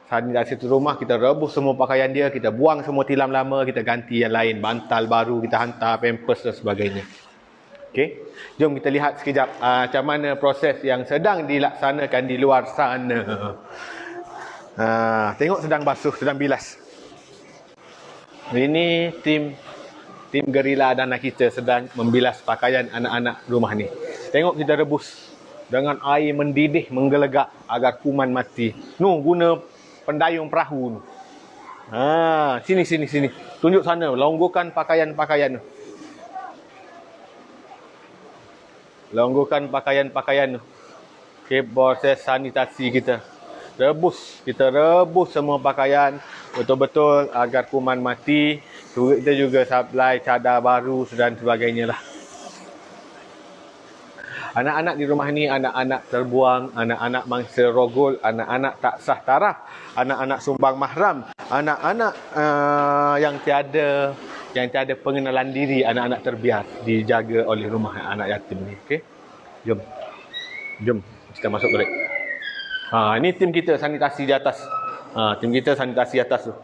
Kita rebus semua pakaian dia, kita buang semua tilam lama, kita ganti yang lain, bantal baru, kita hantar pampers dan sebagainya. Okey, jom kita lihat sekejap macam mana proses yang sedang dilaksanakan di luar sana. Tengok sedang basuh, sedang bilas. Ini tim gerila dana kita sedang membilas pakaian anak-anak rumah ni. Tengok kita rebus dengan air mendidih, menggelegak agar kuman mati. Guna pendayung perahu. Sini. Tunjuk sana, longgokan pakaian-pakaian. Okey, proses sanitasi kita. Kita rebus semua pakaian betul-betul agar kuman mati. Kita juga supply cadar baru dan sebagainya lah. Anak-anak di rumah ni anak-anak terbuang, anak-anak mangsa rogol, anak-anak tak sah taraf, anak-anak sumbang mahram, anak-anak yang tiada pengenalan diri, anak-anak terbiar dijaga oleh rumah anak yatim ni. Okey. Jom kita masuk balik. Ini tim kita sanitasi di atas. Tu.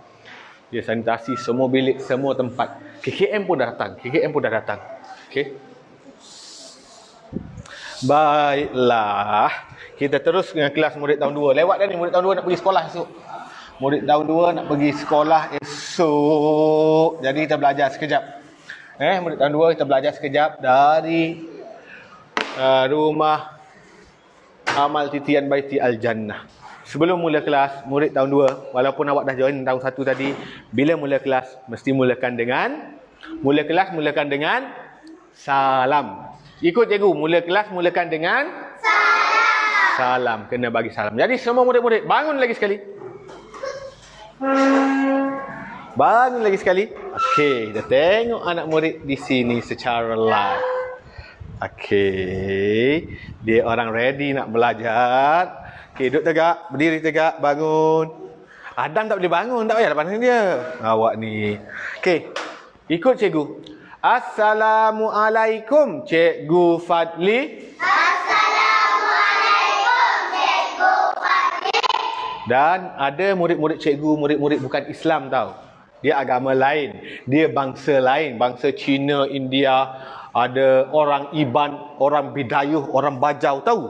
Dia sanitasi semua bilik, semua tempat. KKM pun dah datang. Okey. Baiklah. Kita terus dengan kelas murid tahun 2. Lewat dah ni murid tahun 2 nak pergi sekolah esok. Murid tahun 2 nak pergi sekolah esok. Jadi kita belajar sekejap. Murid tahun 2 kita belajar sekejap dari rumah Amal Titian Baiti Al-Jannah. Sebelum mula kelas, murid tahun 2, walaupun awak dah join tahun 1 tadi, bila mula kelas, mesti mulakan dengan salam. Ikut cikgu, mula kelas mulakan dengan salam. Kena bagi salam. Jadi semua murid-murid, bangun lagi sekali. Bangun lagi sekali. Okey, kita tengok anak murid di sini secara live. Okey, dia orang ready nak belajar. Okey, duduk tegak, berdiri tegak, bangun. Adam tak boleh bangun, tak payahlah pandang dia. Awak ni. Okey, ikut cikgu. Assalamualaikum, Cikgu Fadli. Dan ada murid-murid cikgu, murid-murid bukan Islam tau. Dia agama lain, dia bangsa lain, bangsa Cina, India, ada orang Iban, orang Bidayuh, orang Bajau tahu?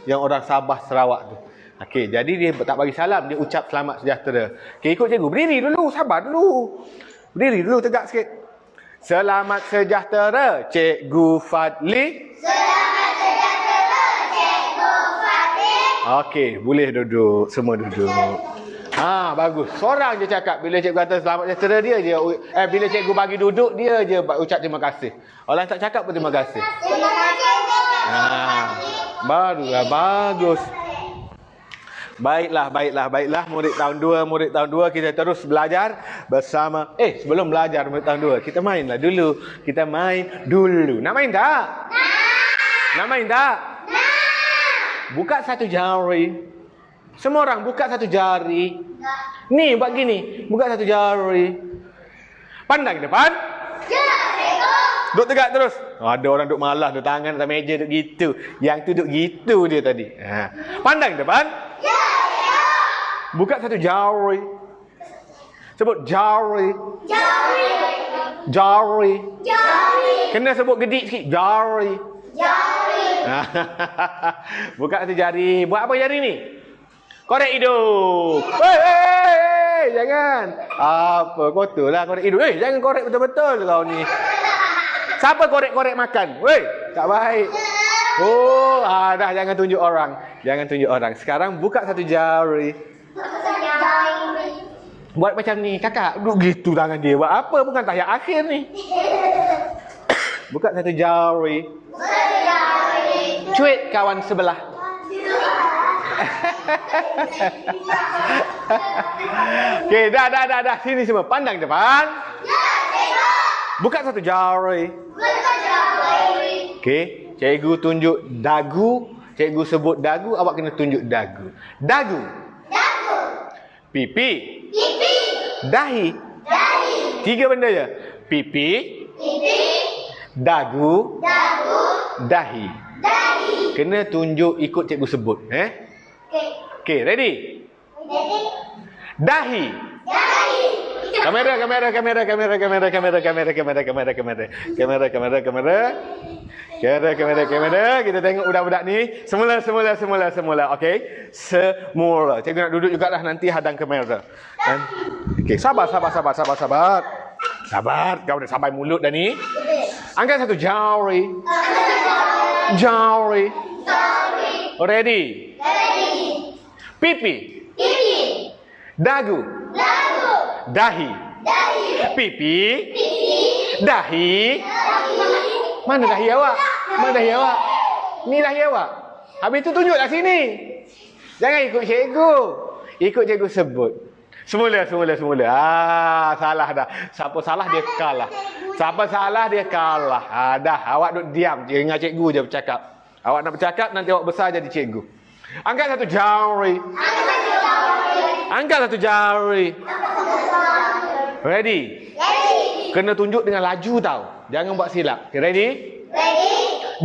Yang orang Sabah, Sarawak tu. Okey, jadi dia tak bagi salam, dia ucap selamat sejahtera. Okey, ikut cikgu, berdiri dulu, sabar dulu. Berdiri dulu tegak sikit. Selamat sejahtera, Cikgu Fadli. Okey, boleh duduk. Semua duduk. Bagus. Seorang je cakap. Bila cikgu kata selamat sejahtera, dia je. Bila cikgu bagi duduk, dia je ucap terima kasih. Orang tak cakap pun terima kasih. Barulah bagus. Baiklah. Murid tahun 2 kita terus belajar bersama. Sebelum belajar murid tahun 2, kita mainlah dulu. Kita main dulu. Nak main tak? Nak main tak? Buka satu jari. Semua orang buka satu jari. Ni buat gini. Buka satu jari. Pandang ke depan. Duduk tegak terus. Ada orang duduk malas, duduk tangan atas meja duduk gitu. Yang tu duduk gitu dia tadi. Pandang ke depan. Buka satu jari. Sebut jari. Jari. Kena sebut gedik sikit. Jari. Buka satu jari. Buat apa jari ni? Korek hidung. Hei, jangan. Apa kotor lah korek hidung. Jangan korek betul-betul kau ni. Siapa korek-korek makan? Tak baik. Dah jangan tunjuk orang. Sekarang buka satu jari. Buat macam ni. Kakak duduk gitu tangan dia. Buat apa? Bukan tahiyat akhir ni. Buka satu jari. Cuit kawan sebelah. Okey, dah. Sini semua. Pandang depan. Buka satu jari. Okey, cikgu tunjuk dagu. Cikgu sebut dagu, awak kena tunjuk dagu. Dagu. Pipi. Dahi. 3 benda je. Pipi. Dagu. Dahi. Kena tunjuk ikut cikgu sebut. Okey, ready? Dahi. Kamera. Kita tengok budak-budak ni. Semula. Okey. Semula. Cikgu nak duduk jugalah nanti hadang kamera. Okey, sabar. Sabar. Kau dah sampai mulut dah ni. Angkat satu jari. Ready? Pipi. Dagu. Dahi. Pipi. Dahi. Mana dahi awak? Ni dahi awak. Habis tu tunjuklah sini. Jangan ikut cikgu. Ikut cikgu sebut. Semula. Salah dah. Siapa salah dia kalah. Dah. Awak duduk diam. Dengar cikgu je bercakap. Awak nak bercakap, nanti awak besar jadi cikgu. Angkat satu jari. Ready? Kena tunjuk dengan laju tau. Jangan buat silap. Okay, ready?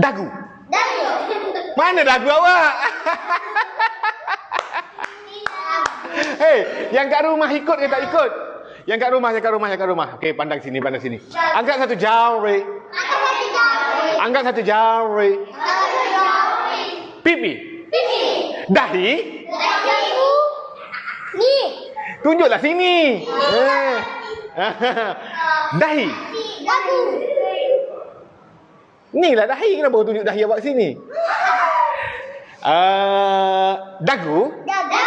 Dagu. Mana dagu awak? Yang kat rumah ikut ke tak ikut? Yang kat rumah. Okey, pandang sini. Angkat satu jari. Pipi. Dahi. Tunjuklah sini. Dahi. Dagu. Ni lah dahi. Kenapa kau tunjuk dahi awak sini? Dagu. Dagu.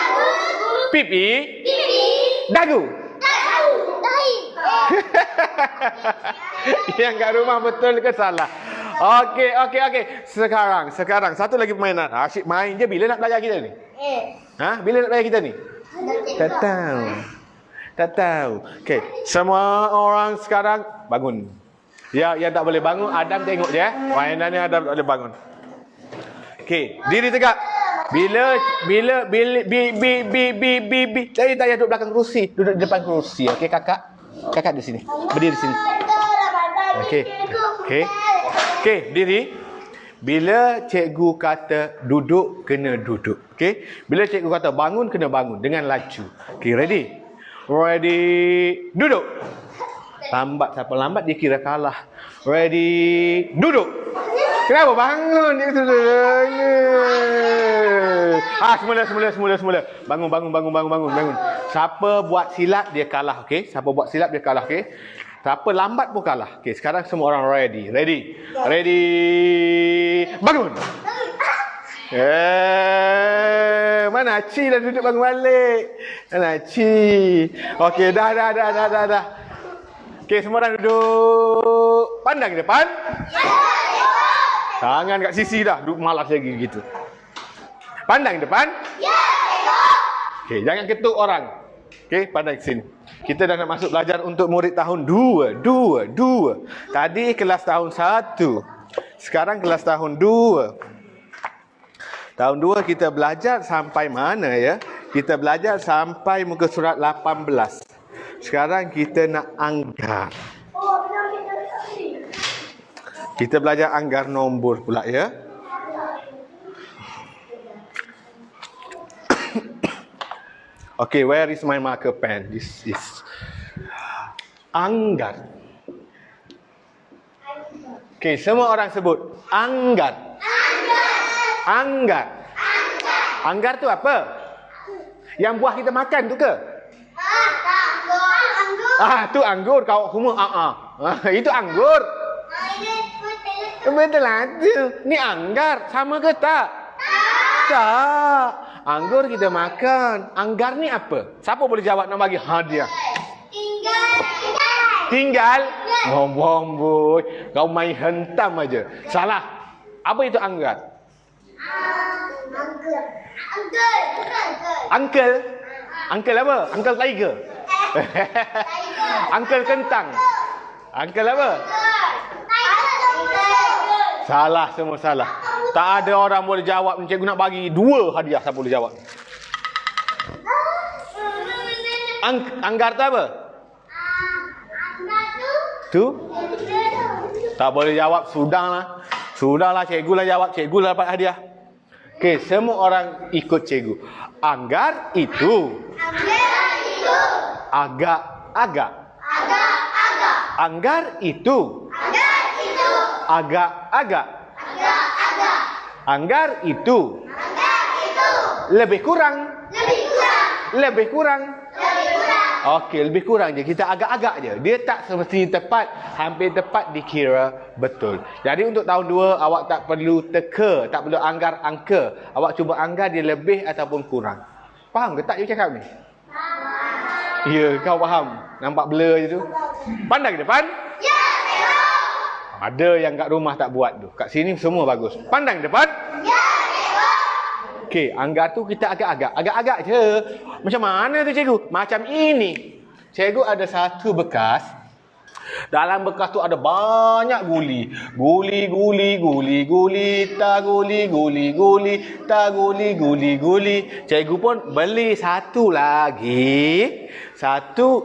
Pipi. Pipi. Dagu. Dagu. Dahi. Yang kat rumah betul ke salah? Okey. Sekarang satu lagi permainan. Asyik main je. Bila nak belajar kita ni? Bila nak belajar kita ni? Tak tahu. Okey, semua orang sekarang bangun. Yang tak boleh bangun, Adam tengok je. Mainan ni Adam tak boleh bangun. Okey, diri tegak. Bila saya tak duduk belakang kerusi, duduk di depan kerusi. Okey, kakak di sini. Berdiri di sini. Okey, diri. Bila cikgu kata duduk, kena duduk. Okey, bila cikgu kata bangun, kena bangun dengan laju. Okey, ready? Ready, duduk. Lambat, siapa lambat dia kira kalah. Ready, duduk. Kenapa bangun? Semula. Bangun. Siapa buat silap dia kalah, okey? Siapa buat silap dia kalah, okey? Siapa lambat pun kalah. Okey, sekarang semua orang ready. Ready. Bangun. Mana Ci dah duduk bangun balik. Mana Ci? Okey, dah. Okey, semua orang duduk. Pandang ke depan. Tangan kat sisi dah. Duduk malas lagi gitu. Pandang ke depan. Okey, jangan ketuk orang. Okey, pandang ke sini. Kita dah nak masuk belajar untuk murid tahun 2. Tadi kelas tahun 1. Sekarang kelas tahun 2. Tahun 2 kita belajar sampai mana ya? Kita belajar sampai muka surat 18. Sekarang kita nak anggar. Kita belajar anggar nombor pula ya. Okay, where is my marker pen? This is anggar. Okay, semua orang sebut anggar. Anggar tu apa? Yang buah kita makan tu ke? Tu anggur. Kau semua itu anggur. Betul lah tu. Ni anggar. Sama ke tak? Tak. Anggur kita makan. Anggar ni apa? Siapa boleh jawab nak bagi hadiah? Tinggal. Boy. Kau main hentam aja. Salah. Apa itu anggar? Uncle apa? Uncle Tiger. Uncle Kentang. Uncle apa? Salah, semua salah. Tak ada orang boleh jawab. Cikgu nak bagi 2 hadiah. Siapa boleh jawab? Anggar tu apa? Tu? Tak boleh jawab. Sudahlah, cikgu lah jawab. Cikgu lah dapat hadiah. Okey, semua orang ikut cikgu. Anggar itu. Agak-agak. Anggar itu. Agak-agak. Anggar itu. Lebih kurang. Okey, lebih kurang je. Kita agak-agak je. Dia tak semestinya tepat. Hampir tepat dikira betul. Jadi untuk tahun 2, awak tak perlu teka. Tak perlu anggar angka. Awak cuba anggar dia lebih ataupun kurang. Faham ke tak you cakap ni? Ya, kau faham. Nampak blur je tu. Pandang ke depan. Ada yang kat rumah tak buat tu. Kat sini semua bagus. Pandang ke depan. Okey, anggar tu kita agak-agak je. Macam mana tu cikgu? Macam ini. Cikgu ada satu bekas. Dalam bekas tu ada banyak guli. Guli, tak guli. Cikgu pun beli satu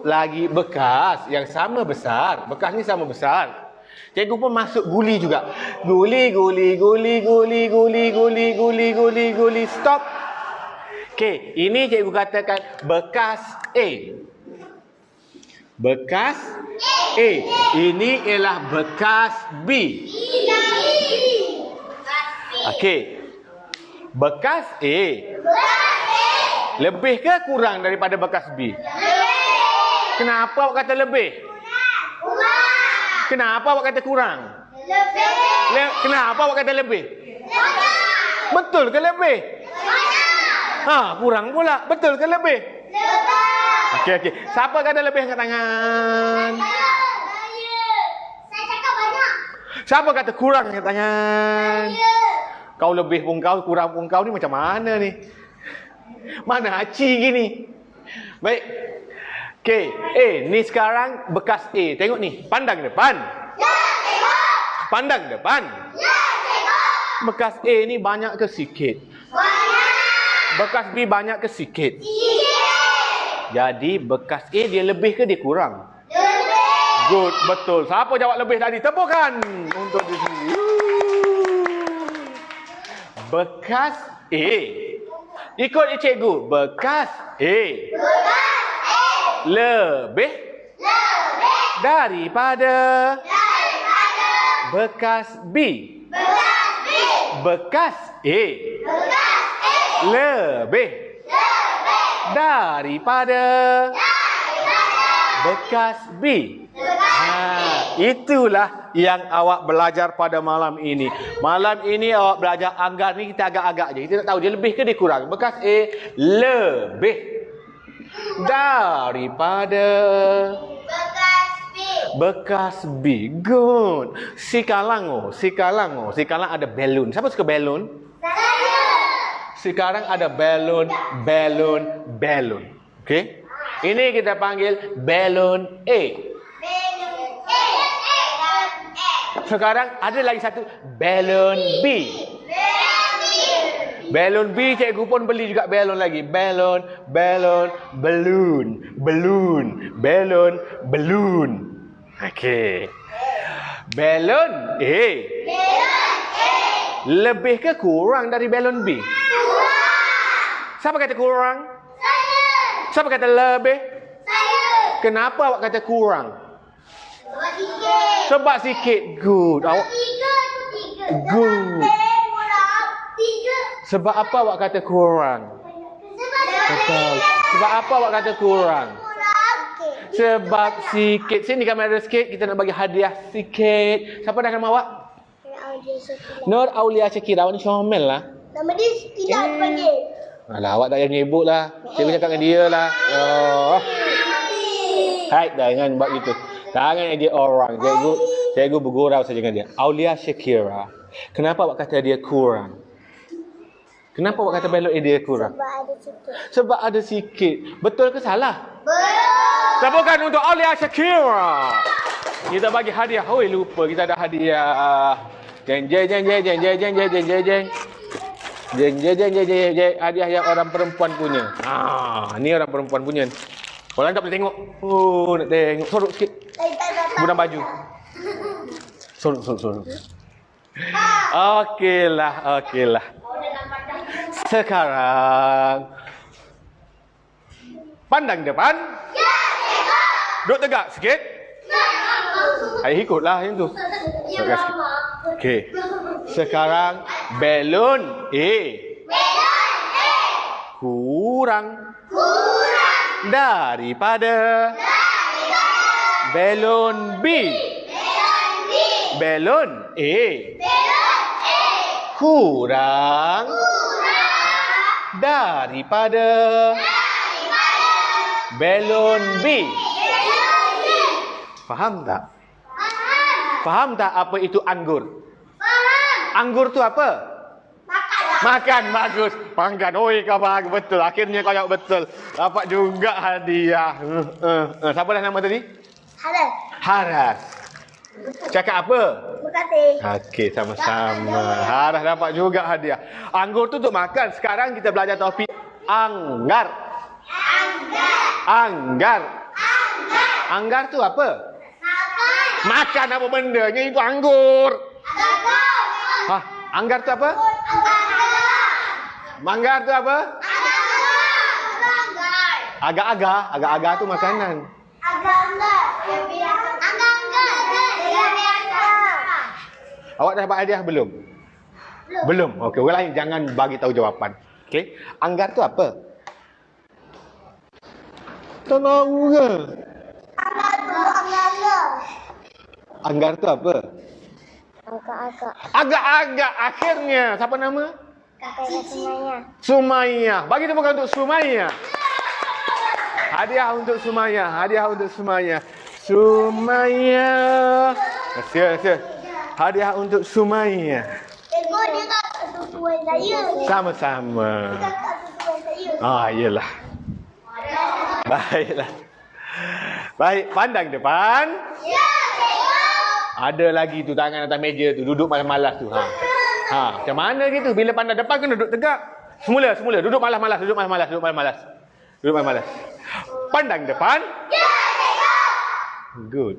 lagi bekas yang sama besar. Bekas ni sama besar. Cikgu pun masuk guli juga. Guli. Stop. Okey, ini cikgu katakan bekas A. Bekas A. Ini ialah bekas B. Okey. Bekas A. Lebih ke kurang daripada bekas B? Kenapa awak kata lebih? Kenapa awak kata kurang? Kenapa awak kata lebih? Betul ke lebih? Kurang pula. Betul ke lebih? Okey. Siapa kata lebih angkat tangan? Saya cakap banyak. Siapa kata kurang angkat tangan? Kau lebih pun kau, kurang pun kau ni macam mana ni? Mana aci gini? Baik. Okey. Ni sekarang bekas A. Tengok ni. Pandang depan. Ya, tengok. Pandang depan. Ya, tengok. Bekas A ni banyak ke sikit? Banyak. Bekas B banyak ke sikit? Sikit. Jadi bekas A dia lebih ke dia kurang? Lebih. Good, betul. Siapa jawab lebih tadi? Tepukan untuk di sini. Bekas A. Ikut cikgu. Bekas A. Bekas A. Lebih Lebih. daripada Daripada. bekas B. Bekas B. Bekas A. Bekas A. Lebih Lebih. daripada bekas B. Itulah yang awak belajar pada malam ini. Malam ini awak belajar anggar ni kita agak-agak je. Kita tak tahu dia lebih ke dia kurang. Bekas A lebih daripada Bekas B. bekas B. Good. Si Kalang ada balon. Siapa suka balon? Saya. Sekarang ada balon. Okey? Ini kita panggil balon A. Belum A. A. Sekarang ada lagi satu balon B. Balon B cikgu pun beli juga balon lagi. Balon, balloon. Okey. Balon A. Lebih ke kurang dari balon B? Siapa kata kurang? Siapa kata lebih? Kenapa awak kata kurang? Sebab sikit. Good. Awak good. Sebab apa awak kata kurang? Betul. Sebab apa awak kata kurang? Sebab sikit. Sini kamera sikit. Kita nak bagi hadiah sikit. Siapa dah nama awak? Nur Aulia Syakira. Awak ni comel lah. Nama dia tidak panggil. Alah, awak tak payah menyebut lah. Cikgu cakap dengan dia lah. Hai, jangan buat gitu. Jangan dia orang. Cikgu bergurau saja dengan dia. Aulia Syakira. Kenapa awak kata dia kurang? Kenapa awak kata balon dia kurang? Sebab ada sikit. Betul ke salah? Betul. Tepukan untuk Aulia Syakira. Kita bagi hadiah. Oi, lupa kita ada hadiah. Jeng. Hadiah yang orang perempuan punya. Ni orang perempuan punya. Orang tak boleh tengok. Nak tengok. Sorok sikit. Guna baju. Sorok. Okeylah. Sekarang pandang depan. Ya, tengok. Duduk tegak sikit. Ayo ikutlah yang tu. Okey. Sekarang balon A. Kurang daripada balon B. Balon A. Kurang daripada balon B. Faham tak? Faham tak apa itu anggur? Anggur tu apa? Makan. Bagus. Panggan. Oi, kau bagus. Betul. Akhirnya kau jawab betul. Dapat juga hadiah. Siapa dah nama tadi? Haras. Cakap apa? Berkati. Okey, sama-sama. Haras dapat juga hadiah. Anggur tu untuk makan. Sekarang kita belajar topik anggar. Anggar tu apa? Makan apa bendanya itu anggur. Anggar tu apa? Manggar tu apa? Agak-agak tu makanan. Awak dah dapat hadiah belum? Belum. Okey, orang lain jangan bagi tahu jawapan. Okey. Anggar tu apa? Tak tahu ke? Anggar tu apa? Agak-agak. Agak-agak akhirnya. Siapa nama? Kakak Sumaya. Sumaya. Bagi tepuk tangan untuk Sumaya. Hadiah untuk Sumaya. Hadiah untuk Sumaya. Sumaya. Terima. Hadiah untuk Sumaya. Dia tak sesuai saya. Sama-sama. Tak sesuai saya. Ah, iyalah. Baiklah. Baik, pandang depan. Ya, Ada lagi tu tangan atas meja tu, duduk malas-malas tu. Macam mana gitu? Bila pandang depan kena duduk tegak. Semula. Duduk malas-malas. Pandang depan. Good.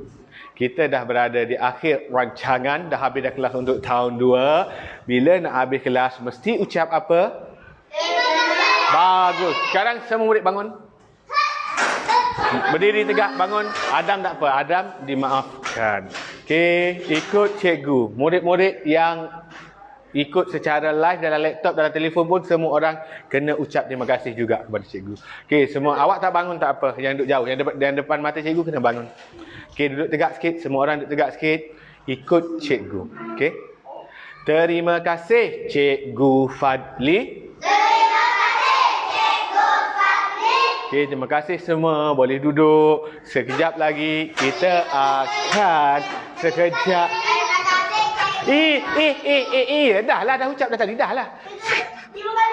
Kita dah berada di akhir rancangan, dah habis dah kelas untuk tahun 2. Bila nak habis kelas, mesti ucap apa? Bagus. Sekarang semua murid bangun. Berdiri tegak, bangun. Adam tak apa, Adam dimaafkan. Okey, ikut cikgu. Murid-murid yang ikut secara live dalam laptop, dalam telefon pun semua orang kena ucap terima kasih juga kepada cikgu. Okey, semua awak tak bangun tak apa, yang duduk jauh, yang depan mata cikgu kena bangun. Okey, duduk tegak sikit, semua orang duduk tegak sikit, ikut cikgu. Okey. Terima kasih Cikgu Fadli. Okey, terima kasih semua. Boleh duduk. Sekejap lagi kita akan dah ucap dah tadi, dah lah.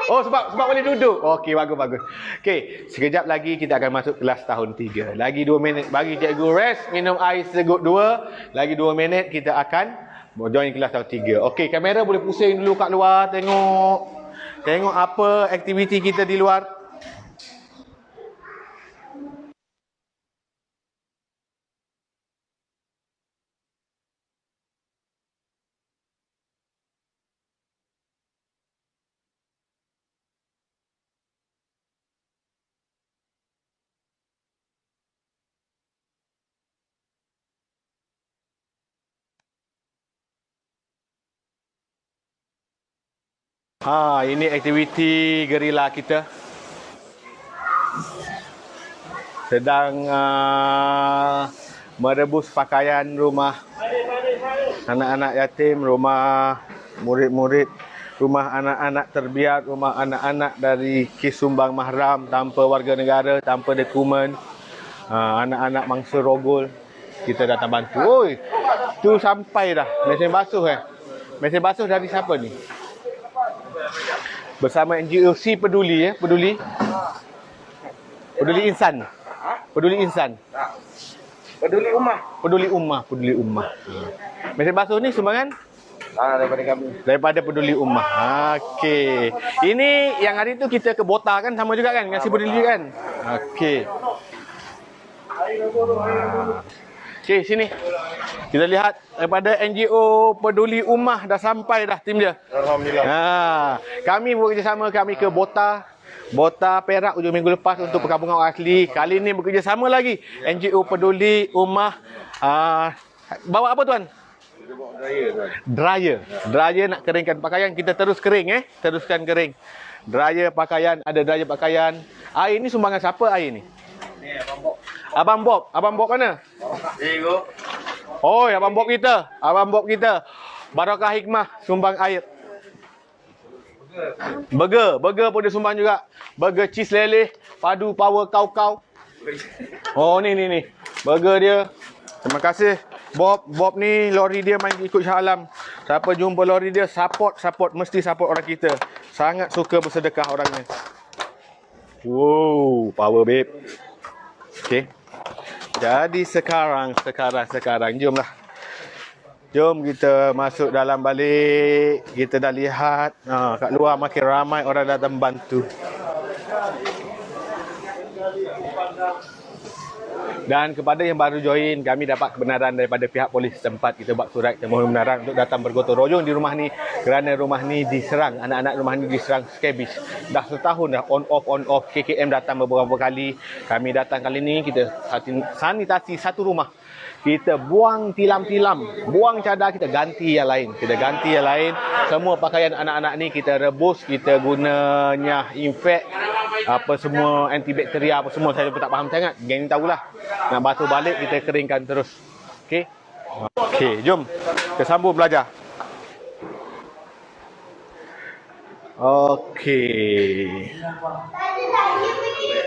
Oh, sebab boleh duduk. Okey, bagus. Okey, sekejap lagi kita akan masuk kelas tahun 3. Lagi 2 minit bagi cikgu rest, minum air segut 2. Lagi 2 minit kita akan join kelas tahun 3. Okey, kamera boleh pusing dulu kat luar, tengok apa aktiviti kita di luar. Ini aktiviti gerila kita. Sedang merebus pakaian rumah anak-anak yatim, rumah murid-murid, rumah anak-anak terbiar, rumah anak-anak dari kes sumbang mahram tanpa warga negara, tanpa dokumen, anak-anak mangsa rogol. Kita datang bantu. Oi, tu sampai dah. Mesin basuh Mesin basuh dari siapa ni? Bersama NGO Si Peduli Peduli Insan. Peduli Insan. Peduli Ummah. Mesin basuh ni sumbangan Daripada kami. daripada Peduli Ummah. Okey. Ini yang hari tu kita ke Bota kan, sama juga kan dengan Si Peduli kan? Okey. Okey, sini. Kita lihat daripada NGO Peduli Ummah dah sampai dah tim dia. Alhamdulillah. Kami bekerjasama, kami ke Bota Perak hujung minggu lepas untuk perkampungan orang asli. Kali ni bekerjasama lagi NGO Peduli Ummah. Bawa apa tuan? Dryer nak keringkan pakaian. Kita terus kering teruskan kering. Dryer pakaian, ada dryer pakaian. Air ni sumbangan siapa air ni? Abang Bob mana? Oh, Abang Bob kita. Barakah Hikmah sumbang air. Burger pun dia sumbang juga. Burger cheese leleh, padu power kau. Oh, ni. Burger dia. Terima kasih Bob ni lori dia main ikut Shah Alam. Siapa jumpa lori dia support, mesti support orang kita. Sangat suka bersedekah orangnya. Wow, power babe. Okey. Jadi sekarang jomlah. Jom kita masuk dalam balik. Kita dah lihat kat luar makin ramai orang datang bantu. Dan kepada yang baru join, kami dapat kebenaran daripada pihak polis setempat. Kita buat surat, kita mohon kebenaran untuk datang bergotong royong di rumah ni kerana rumah ni diserang, anak-anak rumah ni diserang skabis. Dah setahun dah on off. KKM datang beberapa kali. Kami datang kali ni, kita sanitasi satu rumah. Kita buang tilam-tilam, buang cadar, kita ganti yang lain. Semua pakaian anak-anak ni kita rebus, kita gunanya infek apa semua antibakteria apa semua saya pun tak faham sangat. Geng ni tahulah. Nak basuh balik kita keringkan terus. Okey. Okey, jom kita sambung belajar. Okey.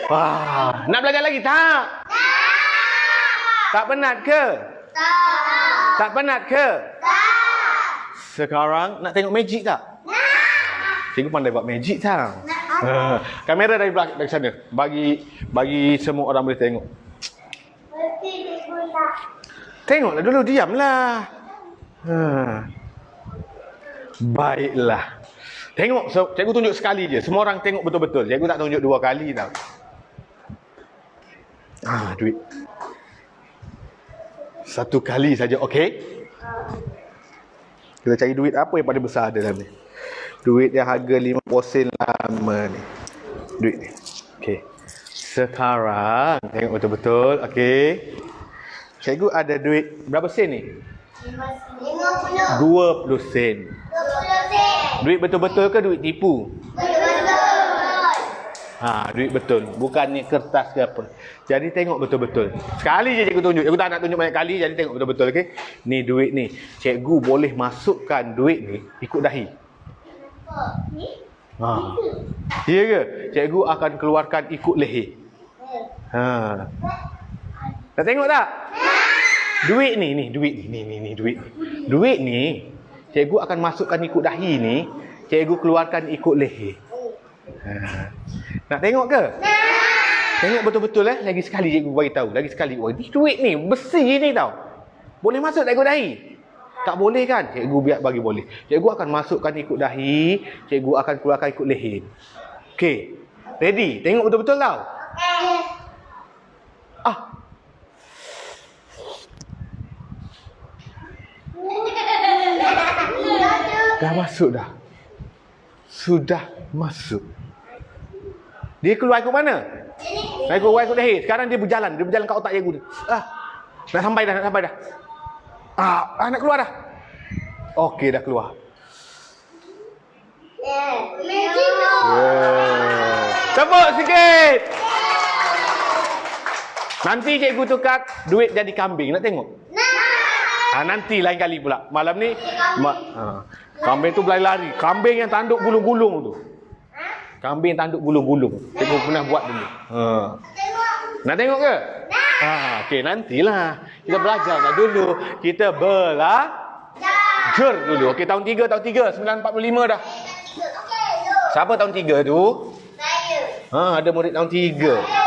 Wah, nak belajar lagi tak? Tak penat ke? Tak penat ke? Sekarang nak tengok magic tak? Cikgu pandai buat magic tau. Kamera dari belakang, dari sana. Bagi semua orang boleh tengok. Tengoklah dulu, diamlah. Baiklah. Tengok, cikgu tunjuk sekali je. Semua orang tengok betul-betul. Cikgu tak tunjuk 2 kali tau. Duit. 1 kali saja, okey? Kita cari duit apa yang paling besar ada dalam ni. Duit yang harga 50 sen lama ni. Duit ni. Okey. Sekarang tengok betul-betul, okey. Cikgu ada duit berapa sen ni? 50. 20 sen. 20 sen. Duit betul-betul ke duit tipu? Betul-betul. Duit betul. Bukannya kertas ke apa. Jadi tengok betul-betul. Sekali je cikgu tunjuk. Cikgu tak nak tunjuk banyak kali. Jadi tengok betul-betul, okey. Ni duit ni. Cikgu boleh masukkan duit ni ikut dahi. Ya ke? Cikgu akan keluarkan ikut leher. Nak tengok tak? Duit ni duit ni duit ni. Duit ni cikgu akan masukkan ikut dahi ni, cikgu keluarkan ikut leher. Nak tengok ke? Tengok betul-betul lagi sekali cikgu bagi tahu, lagi sekali. Oh, ni duit ni besi ni tau. Boleh masuk tak ikut dahi? Tak boleh kan? Cikgu biar bagi boleh. Cikgu akan masukkan ikut dahi, cikgu akan keluarkan ikut leher. Okey. Ready? Tengok betul-betul tau. Dah masuk dah. Sudah masuk. Dia keluar ikut mana? Keluar ikut leher. Sekarang dia berjalan kat otak cikgu. Nak sampai dah. Nak keluar dah. Okey, dah keluar. Tepuk sikit. Nanti cikgu tukar duit jadi kambing. Nak tengok? Nanti lain kali pula. Malam ni kambing tu berlari-lari. Kambing yang tanduk gulung-gulung tu. Kambing tanduk gulung-gulung. Cikgu pernah buat dulu. Nak tengok ke? Okey, nantilah. Kita belajar dulu. Kita belajar dulu. Okey, tahun 3, 945 dah. Siapa tahun 3 tu? Saya. Ada murid tahun 3.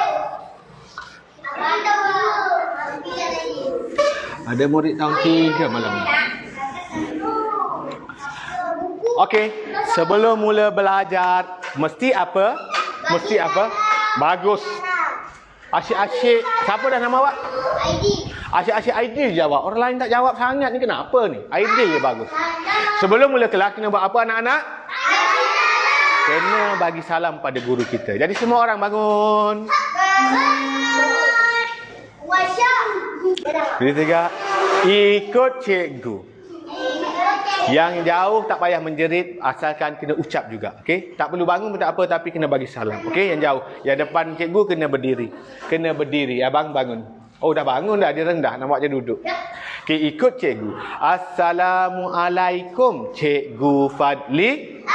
Ada murid tahun 3 malam ni. Okey, sebelum mula belajar, mesti apa? Bagus. Asyik-asyik. Siapa dah nama awak? Aidil. Asyik-asyik Aidil jawab. Orang lain tak jawab sangat ni, kenapa ni? Aidil je bagus. Sebelum mula kelas, kena buat apa anak-anak? Kena bagi salam pada guru kita. Jadi semua orang bangun. Jadi 3. Ikut cikgu. Yang jauh tak payah menjerit, asalkan kena ucap juga. Okey? Tak perlu bangun pun tak apa, tapi kena bagi salam. Okey? Yang jauh. Yang depan cikgu kena berdiri. Kena berdiri. Abang bangun. Oh, dah bangun dah. Dia rendah. Nampak je duduk. Okey, ikut cikgu. Assalamualaikum, Cikgu Fadli.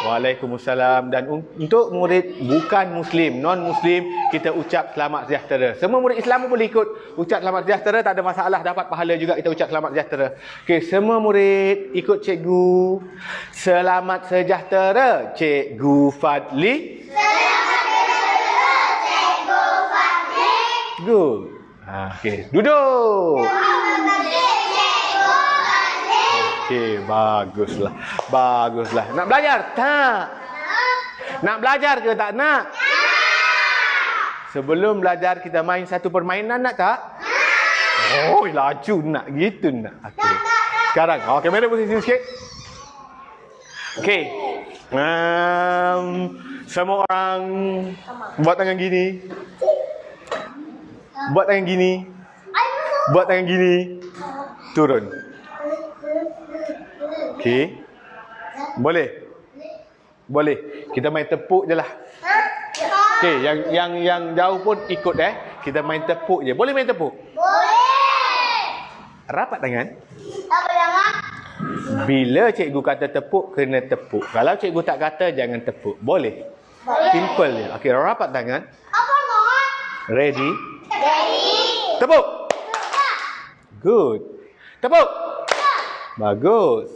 Waalaikumsalam. Dan untuk murid bukan Muslim, non-Muslim, kita ucap selamat sejahtera. Semua murid Islam pun boleh ikut ucap selamat sejahtera, tak ada masalah, dapat pahala juga kita ucap selamat sejahtera. Okey, semua murid ikut cikgu. Selamat sejahtera, Cikgu Fadli. Selamat sejahtera, Cikgu Fadli. Good. Okey, duduk. Okey, baguslah. Baguslah. Nak belajar? Tak. Nak belajar ke tak nak? Sebelum belajar kita main satu permainan, nak tak? Oh, laju nak. Gitu nak. Okey. Sekarang, kamera posisi sikit. Okey. Semua orang buat tangan gini. Buat tangan gini. Buat tangan gini. Turun. Okey. Boleh? Boleh. Kita main tepuk je lah. Okey, yang jauh pun ikut Kita main tepuk je. Boleh main tepuk? Boleh. Rapat tangan. Apa nama? Bila cikgu kata tepuk, kena tepuk. Kalau cikgu tak kata, jangan tepuk. Boleh? Boleh. Simple je. Okey, rapat tangan. Apa nama? Ready? Ready. Tepuk. Good. Tepuk. Bagus.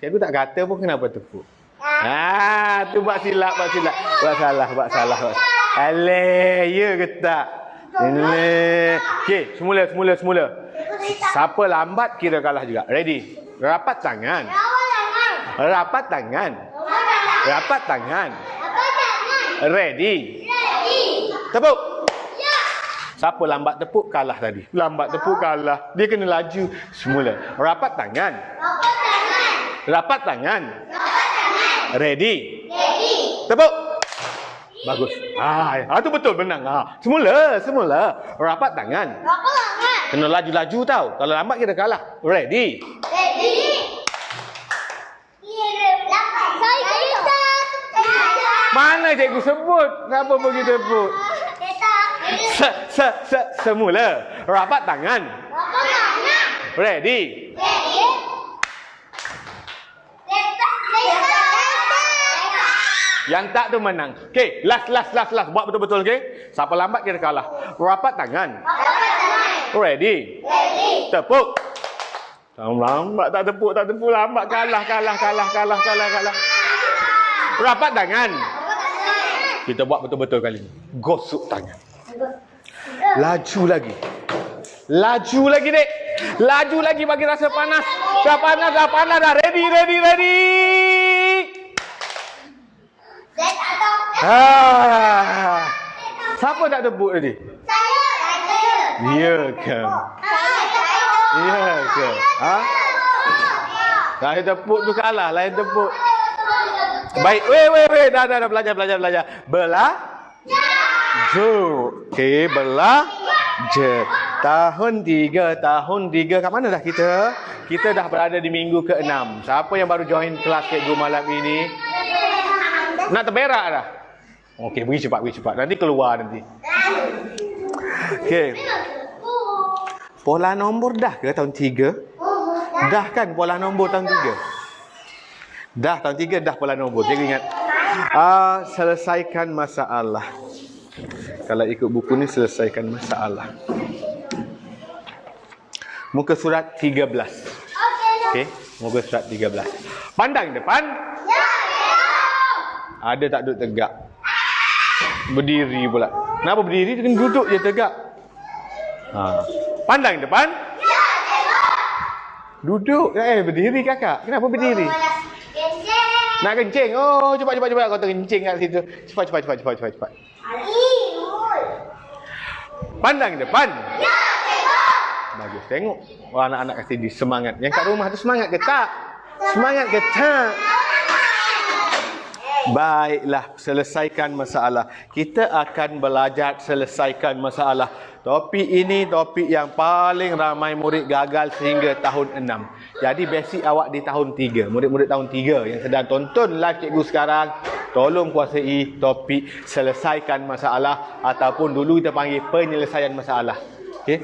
Cikgu tak kata pun kenapa tepuk? Tu buat silap. Buat salah. Aleh, ya ke tak? Okey, semula. Siapa lambat kira kalah juga. Ready? Rapat tangan. Rapat tangan. Rapat tangan. Ready? Tepuk. Siapa lambat tepuk kalah tadi. Lambat tepuk kalah. Dia kena laju. Semula. Rapat tangan. Rapat tangan. Ready? Tepuk. Bagus. Tu betul menang. Semula. Rapat tangan. Kena laju-laju tau. Kalau lambat kita kalah. Ready? Mana cikgu sebut? Kenapa pergi tepuk? Semula. Rapat tangan. Ready? Yang tak tu menang. Okey, last. Buat betul-betul, okey? Siapa lambat kita kalah. Rapat tangan. Ready? Tepuk. Lambat tak tepuk, lambat kalah. Rapat tangan. Kita buat betul-betul kali ni. Gosok tangan. Laju lagi, dek. Laju lagi bagi rasa panas. Dah panas dah. Ready. Siapa tak tepuk tadi? Ya ke? Lain tepuk tu kalah, lain tepuk. Baik, weh. Dah belajar. Belajar. Okey, belajar. Tahun 3. Kat mana dah kita? Kita dah berada di minggu ke-6. Siapa yang baru join kelas cikgu malam ini? Nak terberak dah? Okey, pergi cepat. Nanti keluar nanti. Okey. Pola nombor dah ke tahun 3? Dah kan pola nombor tahun 3? Dah tahun 3 dah pola nombor. Jadi ingat. Selesaikan masalah. Kalau ikut buku ni selesaikan masalah. Muka surat 13. Okey, muka surat 13. Pandang depan. Ada tak duduk tegak? Berdiri pula. Kenapa berdiri? Dia kena duduk je tegak. Pandang depan. Duduk. Berdiri kakak. Kenapa berdiri? Nak kencing. Oh, cepat. Kau terkencing kat situ. Cepat. Pandang depan. Bagus. Tengok. Anak-anak kat sini semangat. Yang kat rumah tu semangat ke tak? Semangat ke tak? Baiklah, selesaikan masalah. Kita akan belajar selesaikan masalah. Topik ini topik yang paling ramai murid gagal sehingga tahun 6. Jadi basic awak di tahun 3. Murid-murid tahun 3 yang sedang tonton live cikgu sekarang, tolong kuasai topik selesaikan masalah ataupun dulu kita panggil penyelesaian masalah. Okey?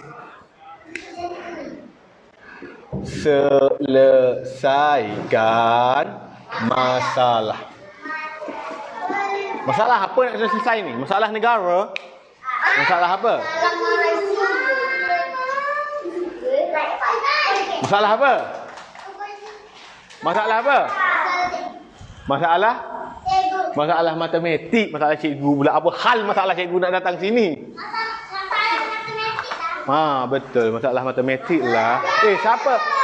Selesaikan masalah. Masalah apa nak selesai ni? Masalah negara? Masalah apa? Masalah apa? Masalah apa? Masalah matematik. Masalah cikgu pula. Apa hal masalah cikgu nak datang sini? Betul. Masalah matematik lah.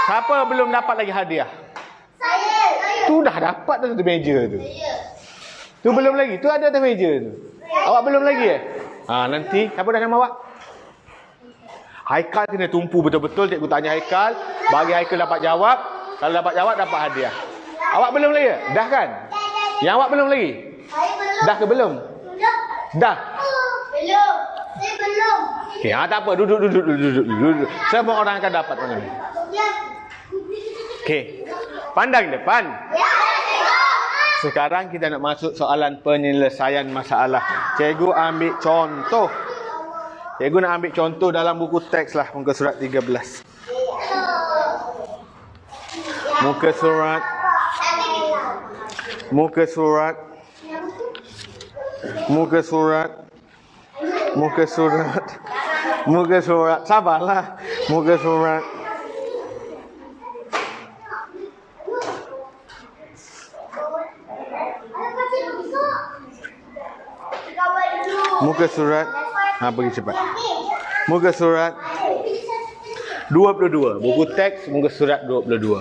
Siapa belum dapat lagi hadiah? Tu dah dapat atas meja tu. Tu belum lagi. Tu ada atas meja tu. Awak belum lagi nanti. Siapa dah nama awak? Haikal kena tumpu betul-betul. Cikgu tanya Haikal. Bagi Haikal dapat jawab. Kalau dapat jawab, dapat hadiah. Awak belum lagi? Dah kan? Yang awak belum lagi? Dah ke belum? Dah? Belum. Saya belum. Okay, tak apa. Duduk. Semua orang akan dapat. Okey. Pandang depan. Sekarang kita nak masuk soalan penyelesaian masalah. Cikgu ambil contoh. Cikgu nak ambil contoh dalam buku teks lah, muka surat 13. Muka surat Muka surat Muka surat Muka surat Muka surat Sabarlah. Muka surat Muka surat pergi cepat. Muka surat 22. Buku teks muka surat 22.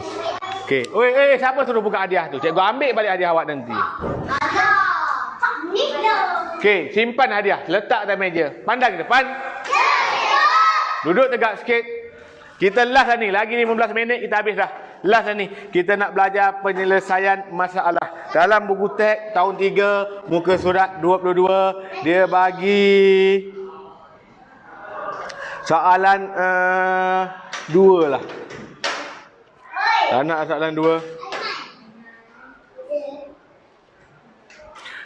Okey. Oi, siapa suruh buka hadiah tu? Cikgu ambil balik hadiah awak nanti. Okey, simpan hadiah, letak atas meja. Pandang ke depan. Duduk tegak sikit. Kita last dah ni, lagi 15 minit kita habis dah. Last dah ni, kita nak belajar penyelesaian masalah. Dalam buku teks tahun 3, muka surat 22, dia bagi soalan 2 lah. Tak nak soalan 2.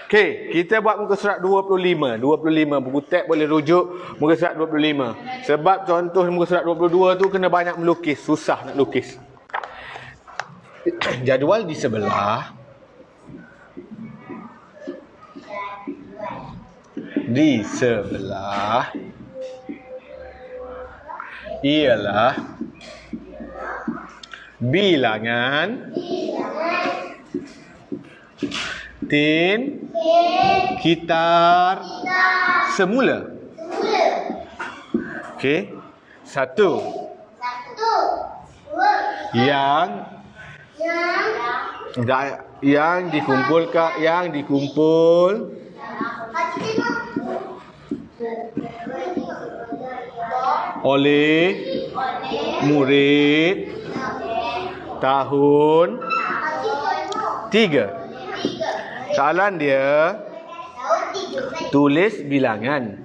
Okey, kita buat muka surat 25. 25 buku teks boleh rujuk muka surat 25. Sebab contoh muka surat 22 tu kena banyak melukis, susah nak lukis. Jadual di sebelah. Di sebelah ialah bilangan tin kitar semula. Okey. 1. Yang dikumpul oleh murid tahun 3. Soalan dia, tulis bilangan.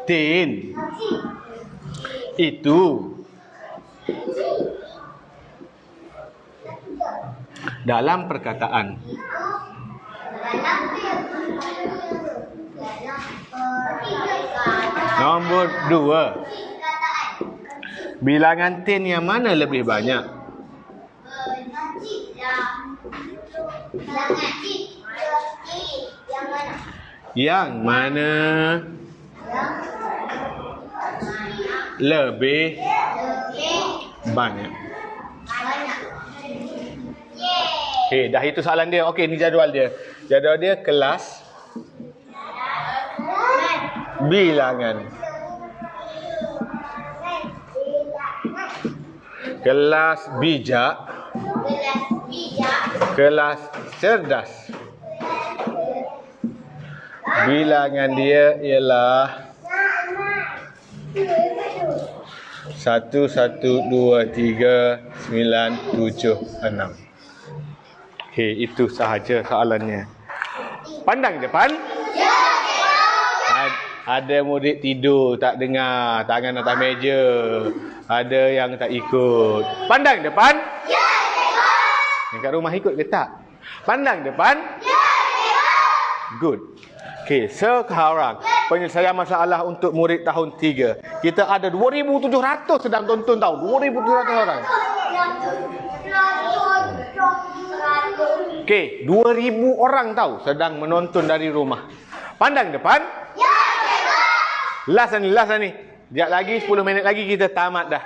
Tin itu dalam perkataan. Nombor 2. Bilangan tin yang mana lebih banyak? Yang mana lebih banyak? Okey, dah itu soalan dia. Okey, ni jadual dia. Jadual dia kelas bilangan. Kelas bijak. Kelas cerdas. Bilangan dia ialah 1, 1, 2, 3, 9, 7, 6. Okey, itu sahaja soalannya. Pandang depan. Ada murid tidur, tak dengar, tangan atas meja. Ada yang tak ikut. Pandang depan. Ya, cikgu. Yang kat rumah ikut ke tak? Pandang depan. Ya, cikgu. Good. Okey, sekarang penyelesaian masalah untuk murid tahun 3. Kita ada 2,700 sedang tonton tau. 2,700 orang. Okey, 2,000 orang tahu sedang menonton dari rumah. Pandang depan. Ya, cikgu. Last ni. Sekejap lagi 10 minit lagi kita tamat dah.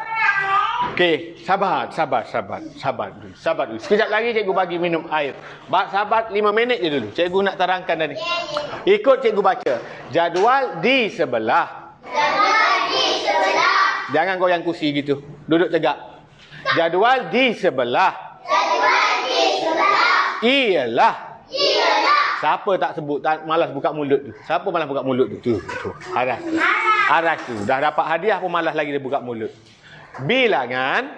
Okey, sabar dulu. Sekejap lagi cikgu bagi minum air. Sabar 5 minit je dulu. Cikgu nak terangkan dah ni. Ikut cikgu baca. Jadual di sebelah. Jangan goyang kursi gitu. Duduk tegak. Jadual di sebelah. Ialah. Siapa tak sebut, tak malas buka mulut tu? Siapa malas buka mulut tu? Tu. Aras tu. Dah dapat hadiah pun malas lagi dia buka mulut. Bilangan.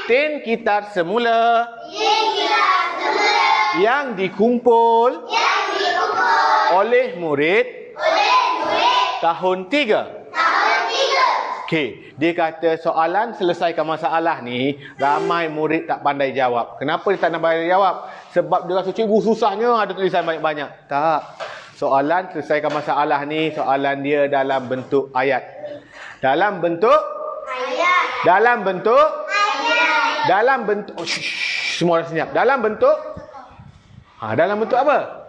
Tin kitar semula. Yang dikumpul. Oleh murid. Tahun 3. Okey, dia kata soalan selesaikan masalah ni, ramai murid tak pandai jawab. Kenapa dia tak pandai jawab? Sebab dia rasa cikgu susahnya ada tulisan banyak-banyak. Tak. Soalan selesaikan masalah ni, soalan dia dalam bentuk ayat. Dalam bentuk ayat. Dalam bentuk ayat. Dalam bentuk semua orang senyap. Dalam bentuk dalam bentuk apa?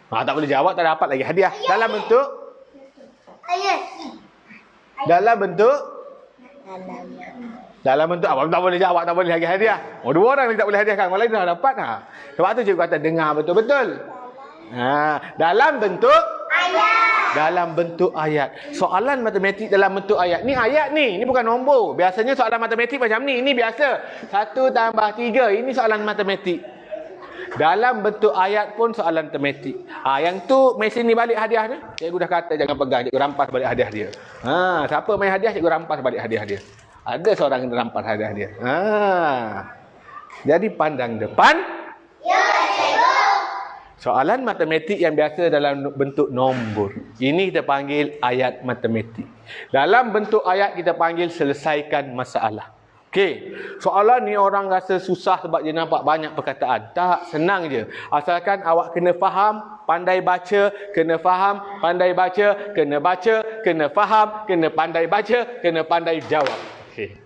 Tak boleh jawab, tak dapat lagi hadiah. Dalam bentuk Ayat. dalam bentuk apa? Tak boleh jawab, tak boleh lagi hadiah. Dua orang lagi tak boleh hadiah kan? Orang lain dah dapat Sebab tu cikgu kata dengar betul-betul. Dalam bentuk ayat. Dalam bentuk ayat. Soalan matematik dalam bentuk ayat. Ni ayat ni. Ni bukan nombor. Biasanya soalan matematik macam ni. Ini biasa. 1 tambah 3. Ini soalan matematik. Dalam bentuk ayat pun soalan matematik. Yang tu mesin ni balik hadiah dia. Cikgu dah kata jangan pegang. Cikgu rampas balik hadiah dia. Siapa main hadiah, cikgu rampas balik hadiah dia. Ada seorang yang rampas hadiah dia. Jadi pandang depan. Ya, cikgu. Soalan matematik yang biasa dalam bentuk nombor. Ini kita panggil ayat matematik. Dalam bentuk ayat kita panggil selesaikan masalah. Okey, soalan ni orang rasa susah sebab dia nampak banyak perkataan. Tak, senang je. Asalkan awak kena faham, pandai baca, kena faham, pandai baca, kena baca, kena faham, kena pandai baca, kena pandai jawab. Okey.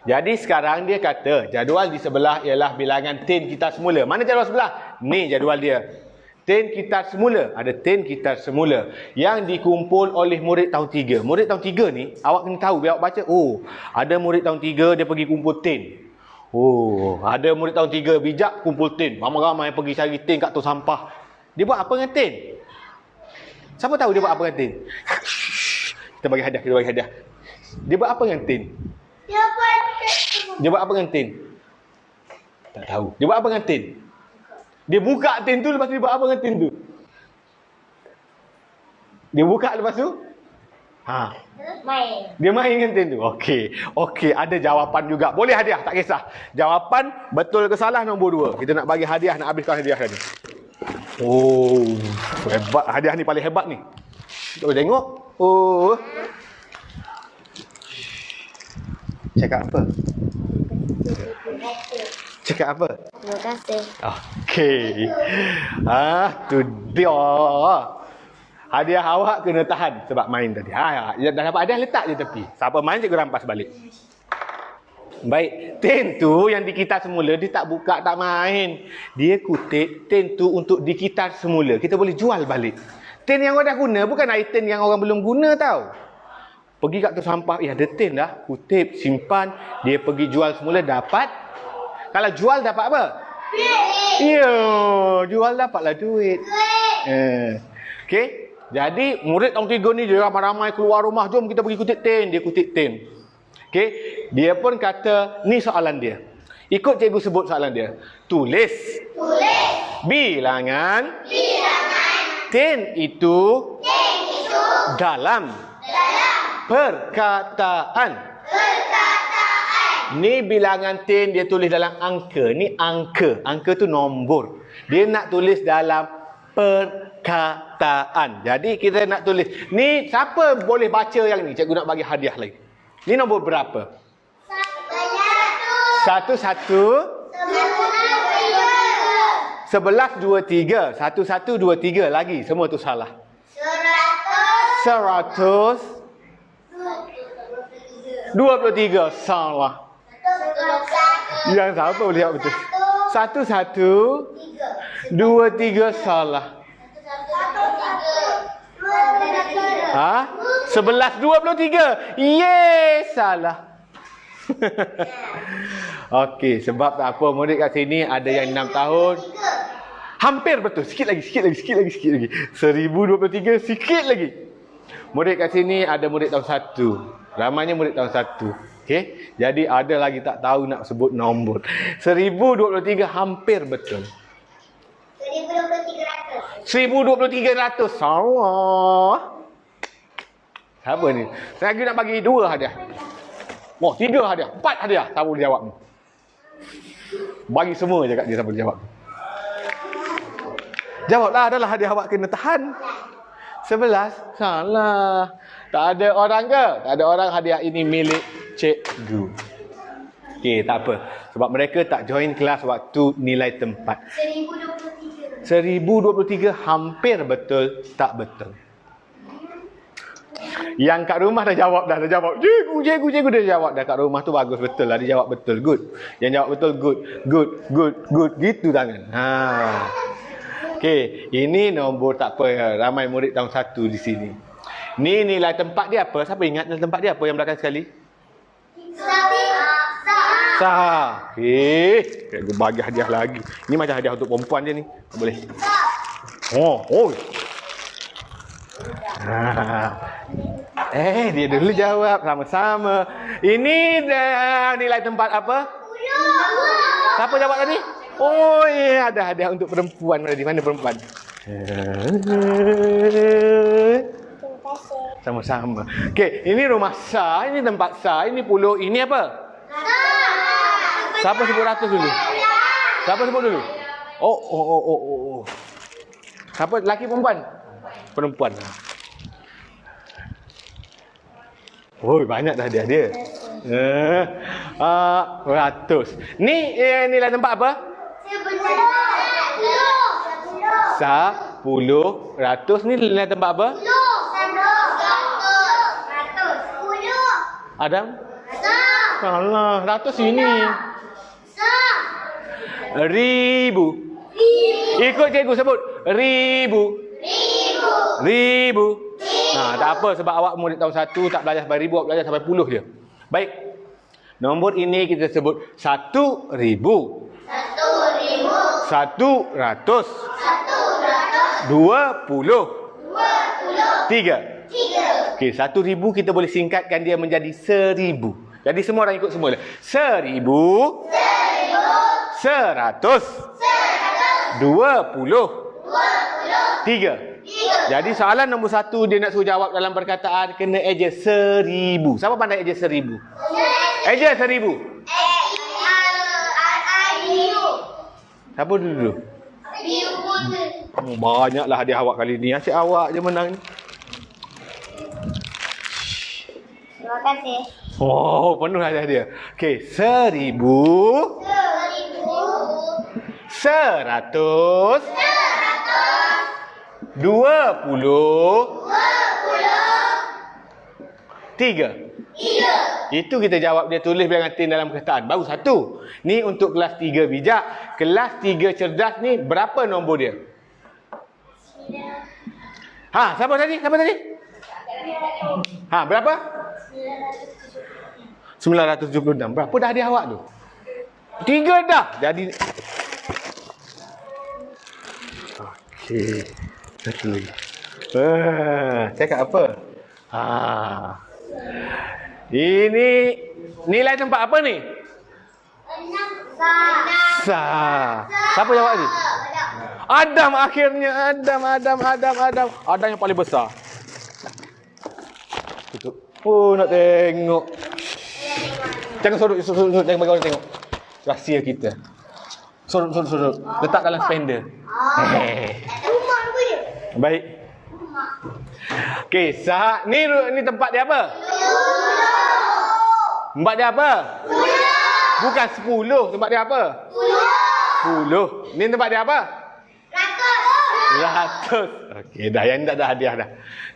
Jadi sekarang dia kata jadual di sebelah ialah bilangan tin kita semula. Mana jadual sebelah? Ni jadual dia. Tin kita semula. Ada tin kita semula yang dikumpul oleh murid tahun 3. Murid tahun 3 ni, awak kena tahu biar awak baca. Ada murid tahun 3 dia pergi kumpul tin. Ada murid tahun 3 bijak kumpul tin. Ramai-ramai pergi cari tin kat tong sampah. Dia buat apa dengan tin? Siapa tahu dia buat apa dengan tin? Kita bagi hadiah, Dia buat apa dengan tin? Dia buat apa dengan tin? Tak tahu. Dia buat apa dengan tin? Dia buka tin tu, lepas tu dia buat apa dengan tin tu? Dia buka lepas tu? Main. Dia main dengan tin tu. Okey, ada jawapan juga. Boleh hadiah, tak kisah. Jawapan betul ke salah nombor 2. Kita nak bagi hadiah, nak habiskan hadiah tadi. Hebat. Hadiah ni paling hebat ni. Tak boleh tengok. Cakap apa? Cakap apa? Terima kasih. Okey. Tu dia. Hadiah awak kena tahan sebab main tadi. Dah dapat hadiah, letak je tepi. Siapa main cikgu rampas balik. Baik, tin tu yang dikitar semula dia tak buka, tak main. Dia kutip tin tu untuk dikitar semula. Kita boleh jual balik. Tin yang orang dah guna bukan tin yang orang belum guna tau. Pergi kat tu sampah, ada tin dah, kutip, simpan, dia pergi jual semula, dapat. Kalau jual dapat apa? Duit. Jual dapatlah duit. Okey. Jadi murid tahun 3 ni dia ramai-ramai keluar rumah, jom kita pergi kutip tin. Dia kutip tin. Okey. Dia pun kata, ni soalan dia. Ikut cikgu sebut soalan dia. Tulis. Bilangan. Tin itu. Dalam. Perkataan. Ni bilangan tin dia tulis dalam angka. Ni angka. Angka tu nombor. Dia nak tulis dalam perkataan. Jadi kita nak tulis. Ni siapa boleh baca yang ni? Cikgu nak bagi hadiah lagi. Ni nombor berapa? 1, 1. 11, 2, 3. 1, 1, 2, 3 lagi. Semua tu salah. 100. 23 salah. Yang siapa boleh jawab betul? 1, 1, 2, 3 salah. 11, 23. Salah. Okey, sebab tak apa, murid kat sini ada yang 6 tahun. Hampir betul. Sikit lagi. 1023 sikit lagi. Murid kat sini ada murid tahun 1. Ramainya murid tahun 1. Okey. Jadi ada lagi tak tahu nak sebut nombor. 1023 hampir betul. 1,023. Salah. Siapa ni? Saya lagi nak bagi 2 hadiah. 3 hadiah. 4 hadiah. Siapa boleh jawab ni? Bagi semua je kat dia siapa boleh jawab. Jawablah, adalah hadiah awak kena tahan. 11? Salah. Tak ada orang ke? Tak ada orang, hadiah ini milik cikgu. Okey, tak apa. Sebab mereka tak join kelas waktu nilai tempat. 1023 hampir betul, tak betul. Yang kat rumah dah jawab dah jawab. Cikgu dah jawab dah kat rumah tu, bagus betul lah, dia jawab betul. Good. Yang jawab betul good. Gitu tangan. Ha. Okey, ini nombor tak apa. Ramai murid tahun 1 di sini. Ni nilai tempat dia apa? Siapa ingat nilai tempat dia apa yang belakang sekali? Sah. Okey, cikgu bagi hadiah lagi. Ini macam hadiah untuk perempuan je ni. Tak boleh. Oh. Dia dulu jawab sama-sama. Ini nilai tempat apa? Siapa jawab tadi? Oh, ada hadiah untuk perempuan. Mana perempuan? Sama-sama. Okey, ini rumah Sa, ini tempat Sa, ini pulau, ini apa? Siapa sebut ratus dulu? Siapa sebut dulu? Oh. Siapa, lelaki perempuan? Perempuan. Oh, banyak dah dia. Ratus. Ni nilai tempat apa? 10, ratus. Ni nilai tempat apa? Adam? Salah. Ratus ini. Ribu. Ikut cikgu sebut. Ribu. Tak apa, sebab awak murid tahun 1 tak belajar sampai ribu, awak belajar sampai puluh je. Baik. Nombor ini kita sebut 1,000. 100. 20. 3. Okey, 1,000 kita boleh singkatkan dia menjadi 1,000. Jadi semua orang ikut semula. 1,000. 100. 20. 3. Jadi soalan nombor 1 dia nak suruh jawab dalam perkataan kena eja 1,000. Siapa pandai eja 1,000? Eja 1,000. Siapa dulu? Banyaklah hadiah awak kali ni. Asyik awak je menang ni. Terima kasih. Oh, penuh hadiah dia. Okey, 1,000. 100. 20. 3. Itu kita jawab, dia tulis bilangan tin dalam perkataan. Baru 1. Ni untuk kelas 3 bijak. Kelas 3 cerdas ni berapa nombor dia? Siapa tadi? Berapa? 976. Berapa dah hadiah awak tu? 3 dah. Jadi okey. Satu lagi. Cakap apa? Ini nilai tempat apa ni? Sa. Siapa jawab ni? Adam akhirnya. Adam yang paling besar. Tutup. Nak tengok. Jangan sorot. Jangan bagi orang tengok. Rahsia kita. Sorot. Letak dalam spender. Baik. Okey, ni tempat dia apa? Tempat dia apa? Bukan 10. Tempat dia apa? 10. Ni tempat dia apa? 100. Okey, dah yang tak ada hadiah dah.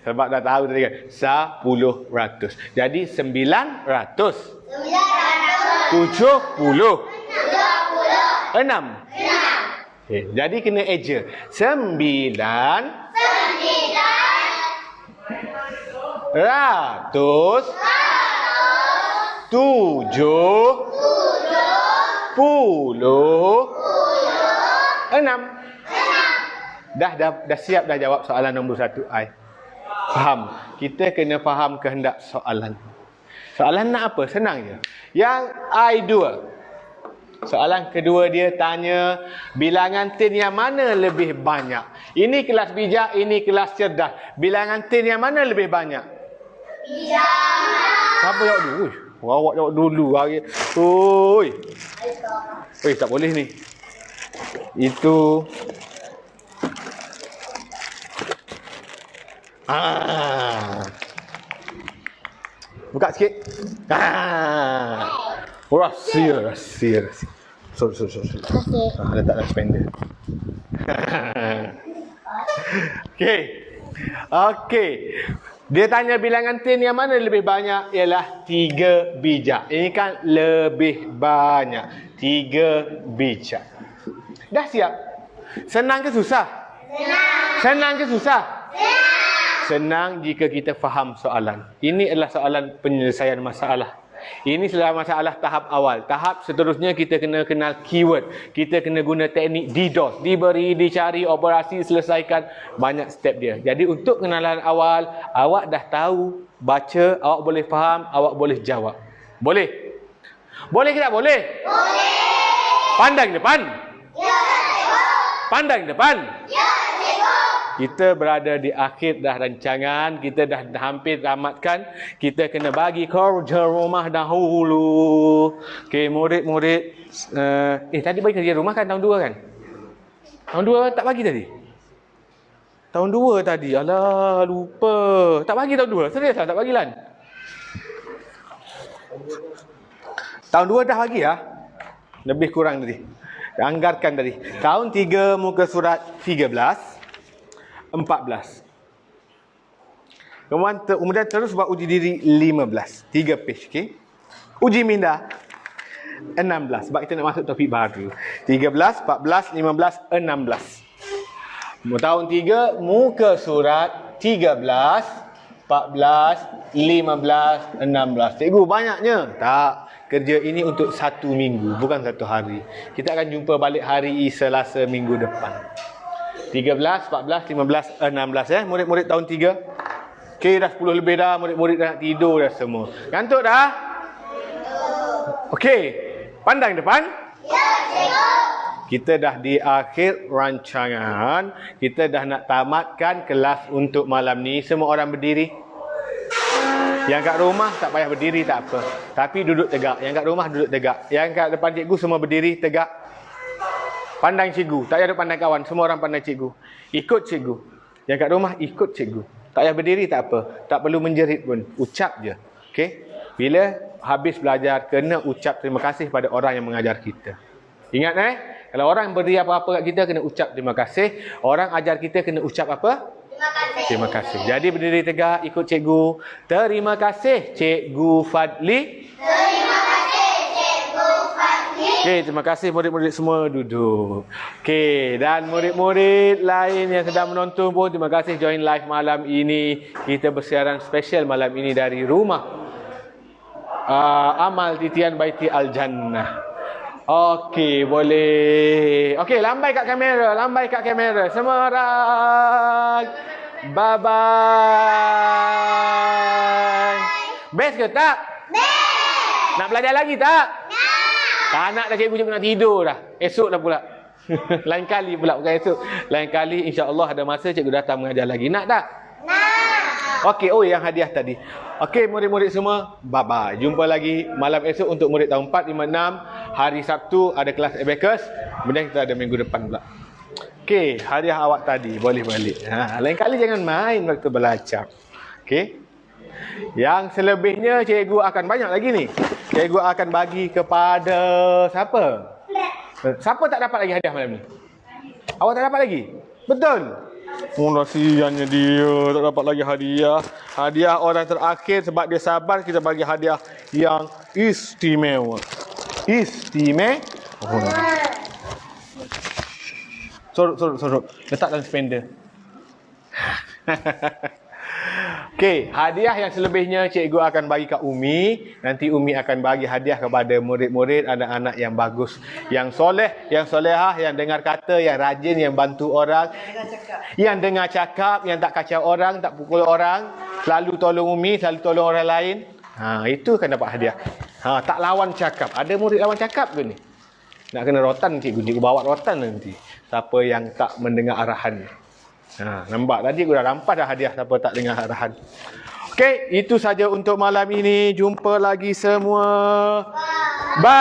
Sebab dah tahu tadi kan. 10 ratus. Jadi 900. 70. 6. Okay, jadi kena eja. 9 ratus 76. Dah siap dah jawab soalan nombor 1 ai. Faham? Kita kena faham kehendak soalan. Soalan nak apa? Senang je. Yang I2. Soalan kedua dia tanya bilangan tin yang mana lebih banyak. Ini kelas bijak, ini kelas cerdas. Bilangan tin yang mana lebih banyak? Bijak. Siapa jawab dulu? Awak jawab dulu. Oi, tak boleh ni. Itu Buka sikit. Rahsia. Sorry. Okey. Letak dalam spender. Okey. Dia tanya bilangan tin yang mana lebih banyak, ialah 3 bijak. Ini kan lebih banyak. 3 bijak. Dah siap? Senang ke susah? Senang ke susah? Senang jika kita faham soalan. Ini adalah soalan penyelesaian masalah. Ini adalah masalah tahap awal. Tahap seterusnya kita kena kenal keyword. Kita kena guna teknik DDoS. Diberi, dicari, operasi, selesaikan. Banyak step dia. Jadi untuk kenalan awal, awak dah tahu, baca, awak boleh faham, awak boleh jawab. Boleh? Boleh ke tak boleh? Boleh. Pandang depan? Ya, cikgu. Pandang depan? Ya, cikgu. Kita berada di akhir dah rancangan. Kita dah hampir tamatkan. Kita kena bagi kerja rumah dahulu. Okey, murid-murid. Tadi bagi kerja rumah kan tahun 2 kan? Tahun 2 tak bagi tadi? Tahun 2 tadi. Alah, lupa. Tak bagi tahun 2? Serius lah tak bagi Lan? Tahun 2 dah bagi lah. Lebih kurang tadi. Anggarkan tadi. Tahun 3 muka surat 13. 14. Kemudian terus buat uji diri 15. 3 page, okey. Uji minda 16. Sebab kita nak masuk topik baru. 13, 14, 15, 16. Tahun 3 muka surat 13, 14, 15, 16. Cikgu banyaknya. Tak. Kerja ini untuk 1 minggu, bukan 1 hari. Kita akan jumpa balik hari Selasa minggu depan. 13, 14, 15, 16 ya. Murid-murid tahun 3. Okey, dah 10 lebih dah. Murid-murid dah nak tidur dah semua. Ngantuk dah? Okey. Pandang depan? Ya, cikgu. Kita dah di akhir rancangan. Kita dah nak tamatkan kelas untuk malam ni. Semua orang berdiri. Yang kat rumah tak payah berdiri tak apa. Tapi duduk tegak. Yang kat rumah duduk tegak. Yang kat depan cikgu semua berdiri tegak. Pandang cikgu. Tak payah duduk pandang kawan. Semua orang pandang cikgu. Ikut cikgu. Yang kat rumah ikut cikgu. Tak payah berdiri tak apa. Tak perlu menjerit pun. Ucap je. Okey? Bila habis belajar, kena ucap terima kasih pada orang yang mengajar kita. Ingat kalau orang beri apa-apa kat kita, kena ucap terima kasih. Orang ajar kita kena ucap apa? Terima kasih. Jadi berdiri tegak, ikut cikgu. Terima kasih Cikgu Fadli. Terima kasih Cikgu Fadli. Okey, terima kasih murid-murid semua duduk. Okey, dan murid-murid lain yang sedang menonton pun terima kasih join live malam ini. Kita bersiaran special malam ini dari rumah Amal Titian Baiti Al-Jannah. Okey, boleh. Okey, lambai kat kamera. Semua orang. Bye-bye. Best ke tak? Best. Nak belajar lagi tak? Nak. Tak nak dah cikgu nak tidur dah. Esok dah pula. Lain kali pula, bukan esok. Lain kali insya-Allah ada masa cikgu datang mengajar lagi. Nak tak? Nak. Okey, yang hadiah tadi. Okey, murid-murid semua, bye-bye. Jumpa lagi malam esok untuk murid tahun 4, 5, 6. Hari Sabtu ada kelas abacus. Kemudian kita ada minggu depan pula. Okey, hadiah awak tadi boleh balik. Lain kali jangan main waktu belajar. Okey. Yang selebihnya cikgu akan banyak lagi ni. Cikgu akan bagi kepada siapa? Siapa tak dapat lagi hadiah malam ni? Awak tak dapat lagi? Betul? Kasihannya dia tak dapat lagi hadiah. Hadiah orang terakhir sebab dia sabar, kita bagi hadiah yang istimewa. Sorok. Letak dalam spender. Okey, hadiah yang selebihnya cikgu akan bagi kat Umi. Nanti Umi akan bagi hadiah kepada murid-murid, anak-anak yang bagus, yang soleh, yang solehah, yang dengar kata, yang rajin, yang bantu orang, yang dengar cakap, yang tak kacau orang, tak pukul orang, selalu tolong Umi, selalu tolong orang lain. Itu akan dapat hadiah. Tak lawan cakap. Ada murid lawan cakap ke ni? Nak kena rotan cikgu bawa rotan nanti. Siapa yang tak mendengar arahan. Nampak tadi aku dah rampas dah hadiah siapa tak dengar arahan. Okey, itu saja untuk malam ini. Jumpa lagi semua. Bye.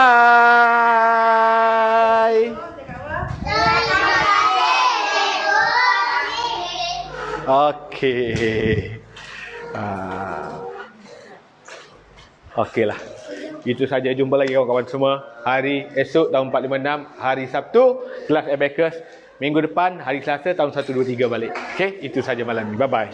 Okey. Okeylah. Itu saja, jumpa lagi kawan-kawan semua. Hari esok tahun 456, hari Sabtu kelas Abacus. Minggu depan hari Selasa tahun 123 balik. Okey, itu saja malam ni. Bye bye.